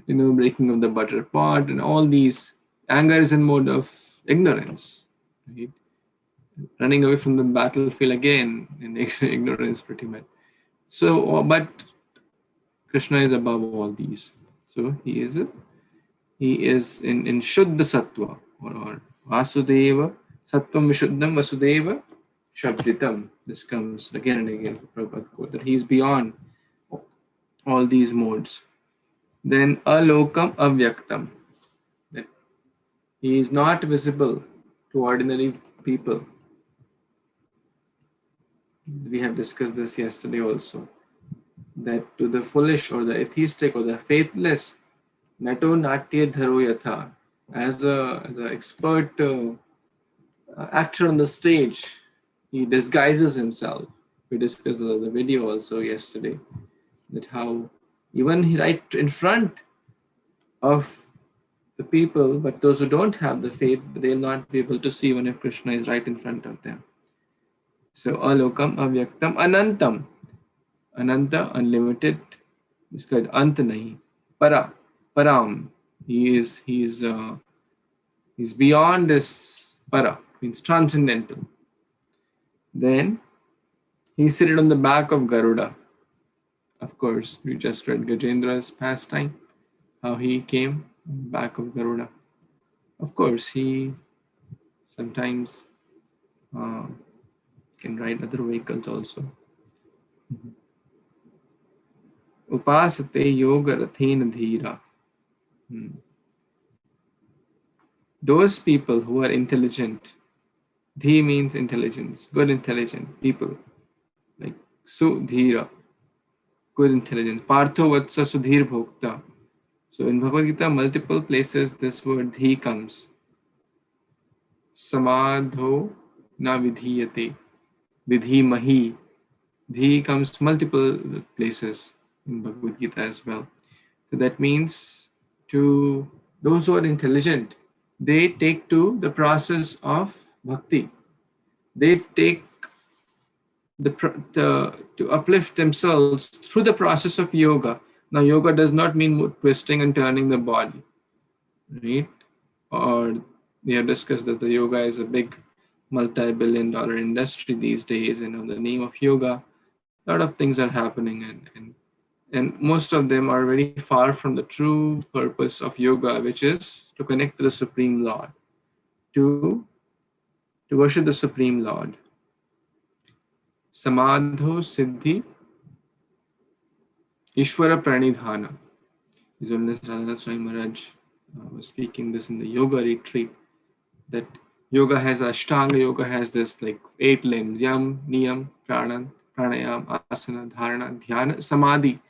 breaking of the butter pot, and all these. Anger is in mode of ignorance, right? Running away from the battlefield again in ignorance, pretty much. So, but Kṛṣṇa is above all these. So he is in Shuddha Sattva or Vasudeva Sattvam Vishuddham Vasudeva Shabditam. This comes again and again for Prabhupada quote that he is beyond all these modes. Then Alokam Avyaktam, that he is not visible to ordinary people. We have discussed this yesterday also. that to the foolish or the atheistic or the faithless, nato natya dharo yatha, as an expert actor on the stage, he disguises himself. We discussed the video also yesterday, that how even he right in front of the people, but those who don't have the faith, they'll not be able to see even if Krishna is right in front of them. So alokam, avyaktam, anantam. Ananta, unlimited. It's called ant nahi. Para, param. He's beyond this para, means transcendental. Then he's seated on the back of Garuda. Of course, we just read Gajendra's pastime, how he came on the back of Garuda. Of course, he sometimes can ride other vehicles also. Upasate yoga rathena dhira. Those people who are intelligent, dhi means intelligence, good intelligent people, like sudhira, good intelligence. Partho vatsa sudhir bhokta. So in Bhagavad Gita, multiple places this word dhi comes. Samadho na vidhiyate, vidhimahi. Dhi comes multiple places in Bhagavad Gita as well. So that means to those who are intelligent, they take to the process of bhakti. They take to uplift themselves through the process of yoga. Now, yoga does not mean twisting and turning the body, right? Or we have discussed that the yoga is a big multi-billion-dollar industry these days, and on the name of yoga, a lot of things are happening, and most of them are very far from the true purpose of yoga, which is to connect to the Supreme Lord, to worship the Supreme Lord. Samadho Siddhi Ishvara Pranidhana. His Holiness Radhanath Swami Maharaj was speaking this in the yoga retreat, that yoga has Ashtanga yoga has this like 8 limbs: Yam, Niyam, Pranayam, Asana, Dharana, Dhyana, Samadhi.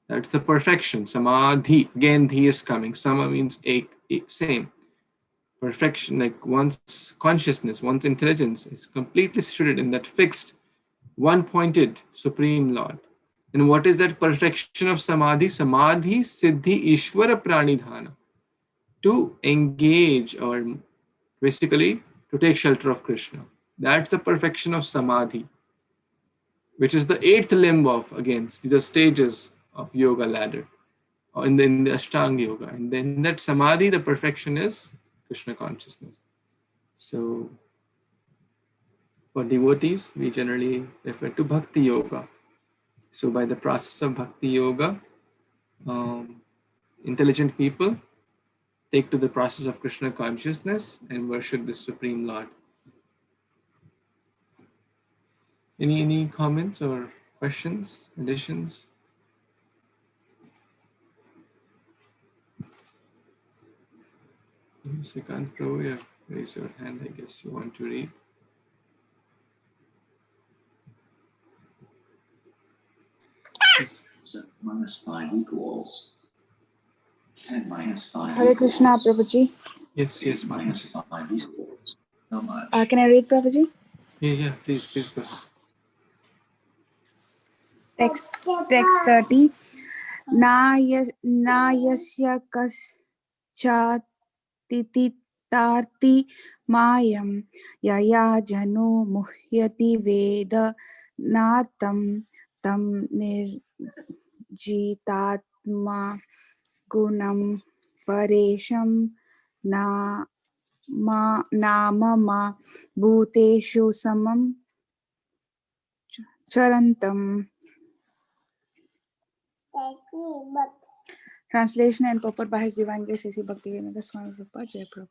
That's the perfection. Samadhi. Again, dhi is coming. Sama means eight, same. Perfection, like one's consciousness, one's intelligence is completely situated in that fixed, one-pointed Supreme Lord. And what is that perfection of Samadhi? Samadhi, Siddhi, Ishvara Pranidhana. To engage, or basically to take shelter of Krishna. That's the perfection of Samadhi, which is the 8th limb of, again, these are stages of yoga ladder, or in the Ashtanga yoga. And then that Samadhi, the perfection is Krishna consciousness. So for devotees, we generally refer to Bhakti Yoga. So by the process of Bhakti Yoga, intelligent people take to the process of Krishna consciousness and worship the Supreme Lord. Any comments or questions, additions? Srikant Prabhu, yeah, raise your hand. I guess you want to read. Minus 5 equals 10 minus 5. Hare Krishna, Prabhuji. Yes, minus 5 equals how much? Can I read, Prabhuji? Yeah, please go. Text 30. Na yasya kaschatiti tarti mayam yaya jano muhyati veda natam tam nirjitatma gunam paresham na nama bhuteshu samam charantam. Translation and purport by His Divine Grace A.C. Bhaktivedanta Swami Prabhupada, Jai Prabhupada.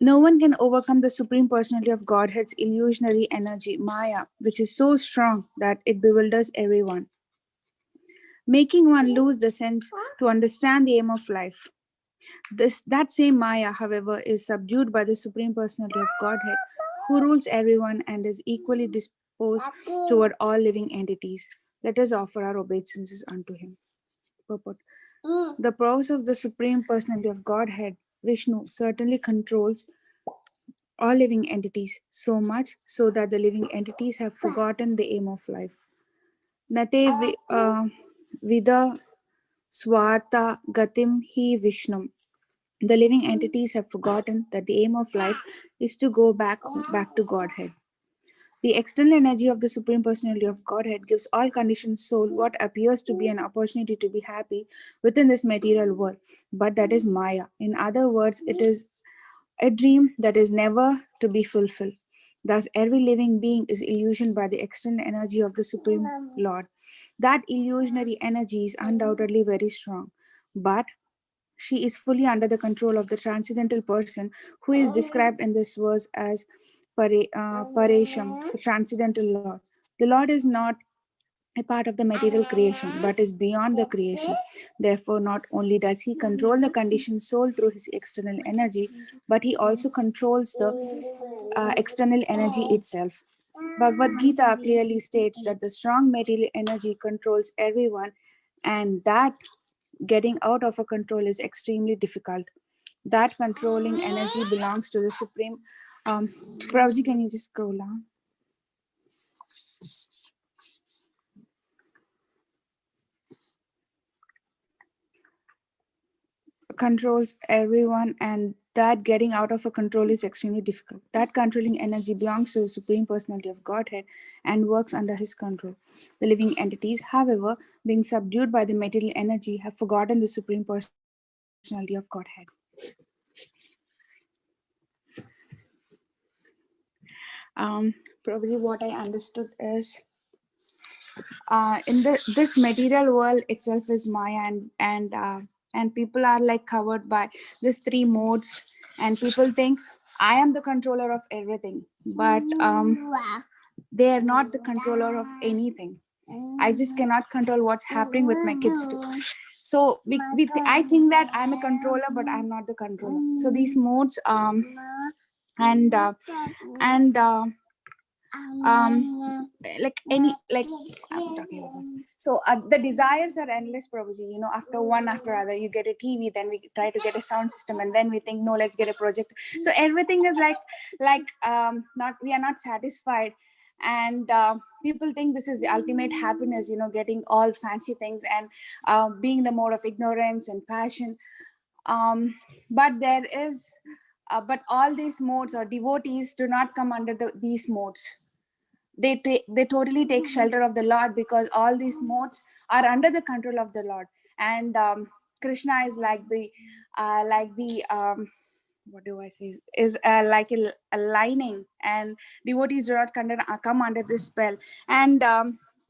No one can overcome the Supreme Personality of Godhead's illusionary energy, Maya, which is so strong that it bewilders everyone, making one lose the sense to understand the aim of life. That same Maya, however, is subdued by the Supreme Personality of Godhead, who rules everyone and is equally pose toward all living entities. Let us offer our obeisances unto him. Purport. The pose of the Supreme Personality of Godhead, Vishnu, certainly controls all living entities, so much so that the living entities have forgotten the aim of life. Nate vida swartha gatim hi Vishnum. The living entities have forgotten that the aim of life is to go back to Godhead. The external energy of the Supreme Personality of Godhead gives all conditioned soul what appears to be an opportunity to be happy within this material world, but that is Maya. In other words, it is a dream that is never to be fulfilled. Thus, every living being is illusioned by the external energy of the Supreme Lord. That illusionary energy is undoubtedly very strong, but she is fully under the control of the transcendental person who is described in this verse as Paresham, the transcendental Lord. The Lord is not a part of the material creation, but is beyond the creation. Therefore, not only does he control the conditioned soul through his external energy, but he also controls the external energy itself. Bhagavad Gita clearly states that the strong material energy controls everyone, and that getting out of a control is extremely difficult. That controlling energy belongs to the Supreme. Prabhuji, can you just scroll down? Controls everyone, and that getting out of a control is extremely difficult. That controlling energy belongs to the Supreme Personality of Godhead and works under his control. The living entities, however, being subdued by the material energy, have forgotten the Supreme Personality of Godhead. Probably what I understood is in this material world itself is Maya, and people are like covered by these three modes, and people think I am the controller of everything, but they are not the controller of anything. I just cannot control what's happening with my kids too. So I think that I'm a controller, but I'm not the controller. So these modes like I'm talking about this. So the desires are endless, Prabhuji. After one after other, you get a TV, then we try to get a sound system, and then we think, no, let's get a project. So everything is not, we are not satisfied, and people think this is the ultimate happiness, getting all fancy things and being the mode of ignorance and passion. But there is but all these modes or devotees do not come under these modes. They totally take shelter of the Lord, because all these modes are under the control of the Lord. And Kṛṣṇa is like the what do I say, is like a lining, and devotees do not come under this spell. And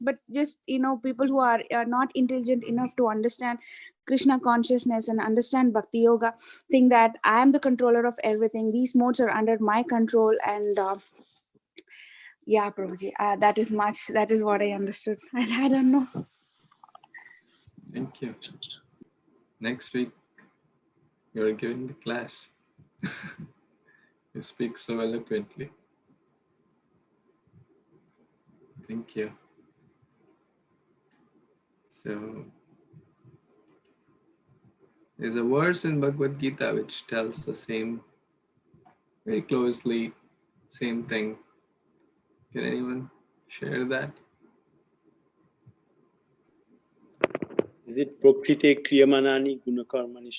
but just people who are not intelligent enough to understand Krishna consciousness and understand Bhakti Yoga think that I am the controller of everything. These modes are under my control, and yeah, Prabhuji, that is what I understood. I don't know. Thank you. Next week, you're giving the class. You speak so eloquently. Thank you. So, there's a verse in Bhagavad Gita which tells the same, very closely, same thing. Can anyone share that? Is it Prakrite Kriyamanani Gunakarmani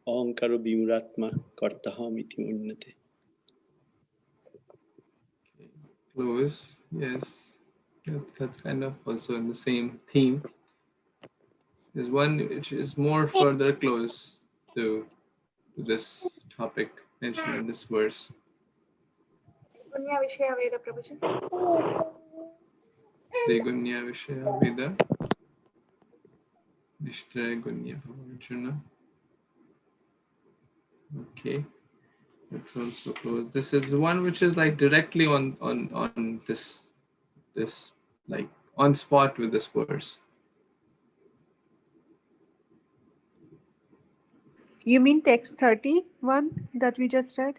Ahankaro Bimuratma Kartahamiti Unnate? Close, yes. That's kind of also in the same theme. There's one which is more further close to this topic mentioned in this verse. Gunya Vishaya Veda, Prabhuji. Gunya Vishaya Veda. Nishtra Gunya Bhavarjuna. Okay. That's also close. This is the one which is like directly on this like on spot with this verse. You mean text 31 that we just read?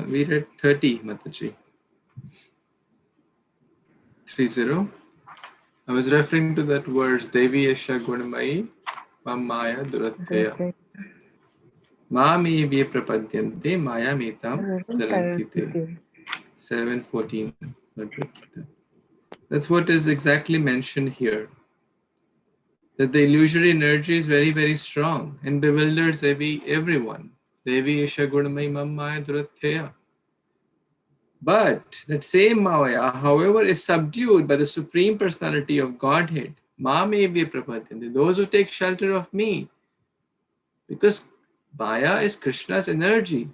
We read 30, Mataji. 30. I was referring to that verse, Devi Yasha Gunamai Maya Durathaya. Mami Vye Prapadyante Maya Metam Tarantite. 7:14. That's what is exactly mentioned here. That the illusory energy is very, very strong and bewilders everyone. Devi Isha Gunamai Maya Durathaya. But that same Maya, however, is subdued by the Supreme Personality of Godhead. Mamevya Prapadyante, those who take shelter of me. Because Maya is Krishna's energy.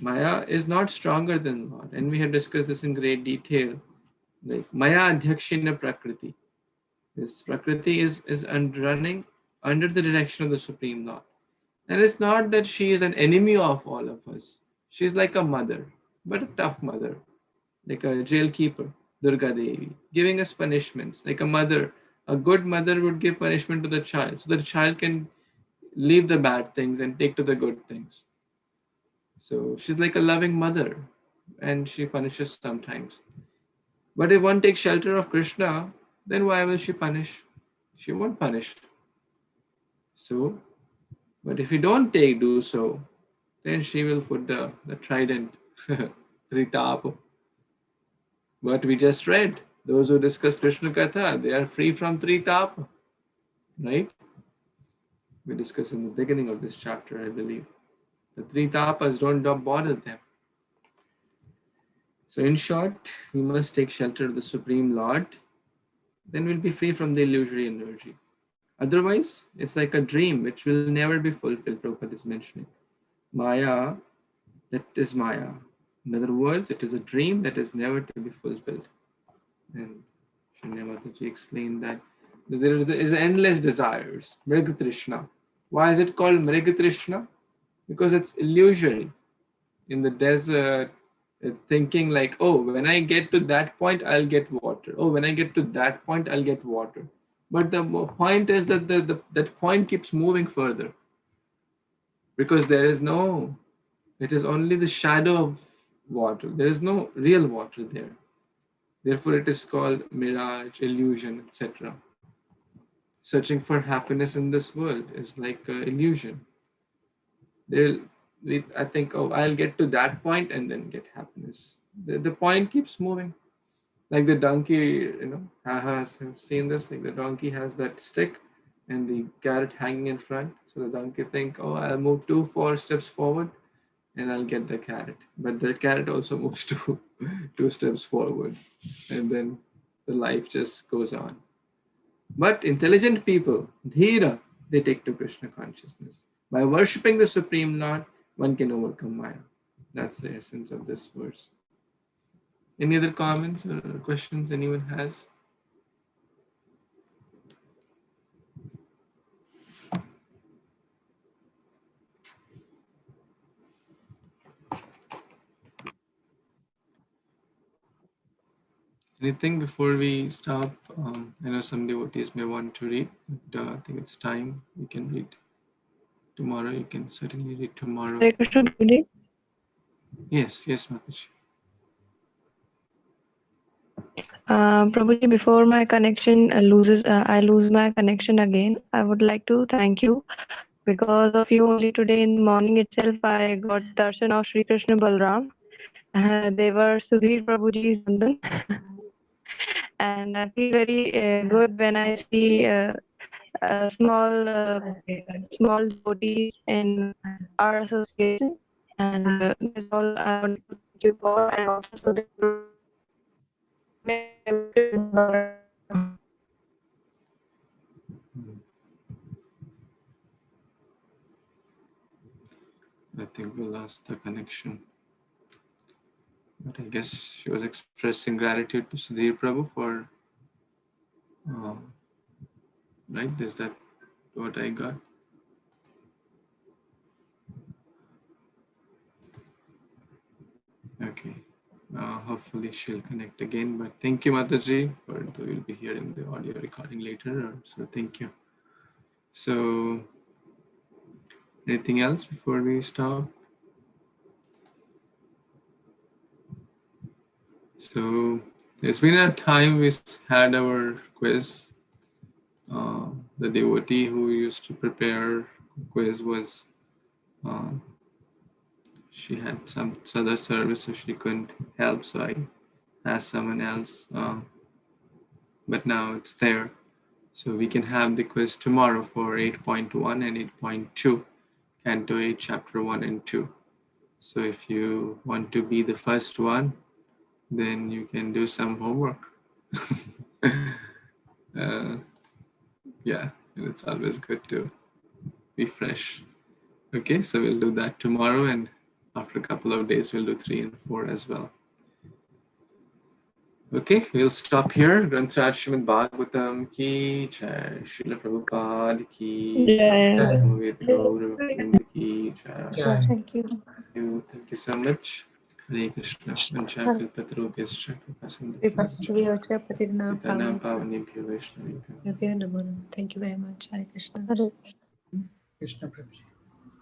Maya is not stronger than Lord. And we have discussed this in great detail. Like Maya Adhyakshina Prakriti. This Prakriti is running under the direction of the Supreme Lord. And it's not that she is an enemy of all of us. She's like a mother, but a tough mother. Like a jailkeeper, Durga Devi, giving us punishments. Like a mother, a good mother would give punishment to the child so that the child can leave the bad things and take to the good things. So she's like a loving mother and she punishes sometimes. But if one takes shelter of Krishna, then why will she punish? She won't punish. So, but if you don't do so, then she will put the trident, Tritapa. What we just read, those who discuss Krishna Katha, they are free from Tritapa, right? We discussed in the beginning of this chapter, I believe. The Tritapas don't bother them. So in short, we must take shelter of the Supreme Lord, then we'll be free from the illusory energy. Otherwise, it's like a dream which will never be fulfilled, Prabhupada is mentioning. Maya, that is Maya. In other words, it is a dream that is never to be fulfilled. And Srimad explained that there is endless desires, Mrigatrishna. Why is it called Mrigatrishna? Because it's illusory. In the desert, thinking like, oh, when I get to that point, I'll get water. Oh, when I get to that point, I'll get water. But the point is that that point keeps moving further. Because there is no, it is only the shadow of water. There is no real water there. Therefore, it is called mirage, illusion, etc. Searching for happiness in this world is like an illusion. I think, oh, I'll get to that point and then get happiness. The point keeps moving. Like the donkey, has seen this. Like the donkey has that stick and the carrot hanging in front. So the donkey think, oh, I'll move 4 steps forward and I'll get the carrot. But the carrot also moves 2 steps forward. And then the life just goes on. But intelligent people, dhira, they take to Krishna consciousness. By worshipping the Supreme Lord, one can overcome Maya. That's the essence of this verse. Any other comments or questions anyone has? Anything before we stop? I know some devotees may want to read, but I think it's time. We can read tomorrow. You can certainly read tomorrow. Hare Krishna, Prabhuji. Yes, Mataji. Prabhuji, before my connection I lose my connection again. I would like to thank you. Because of you, only today in the morning itself, I got darshan of Sri Krishna Balram. They were Sudhir Prabhuji's Nandan. And I feel very good when I see small devotees in our association. And that's all I want to thank you for. And also Sudhir. I think we lost the connection. But I guess she was expressing gratitude to Sudhir Prabhu for, right? Is that what I got? Okay. Hopefully she'll connect again. But thank you, Mataji, for we'll be hearing the audio recording later. So thank you. So anything else before we stop? So there's been a time we had our quiz. The devotee who used to prepare quiz was, she had some other service, so she couldn't help. So I asked someone else, but now it's there. So we can have the quiz tomorrow for 8.1 and 8.2, Canto 8, Chapter 1 and 2. So if you want to be the first one, then you can do some homework. Yeah, and it's always good to be fresh. Okay, so we'll do that tomorrow, and after a couple of days, we'll do 3 and 4 as well. Okay, we'll stop here. Granthraj Śrīmad-Bhāgavatam ki jai, Srila Prabhupada ki jai, Ved Gaurav Hind ki jai. Thank you. Thank you so much. Hare Krishna. Vancha kalpatarubhyascha Pitanam pavanebhyo Vaishnavebhyo. Thank you very much. Hare Krishna. Krishna Prabhuji.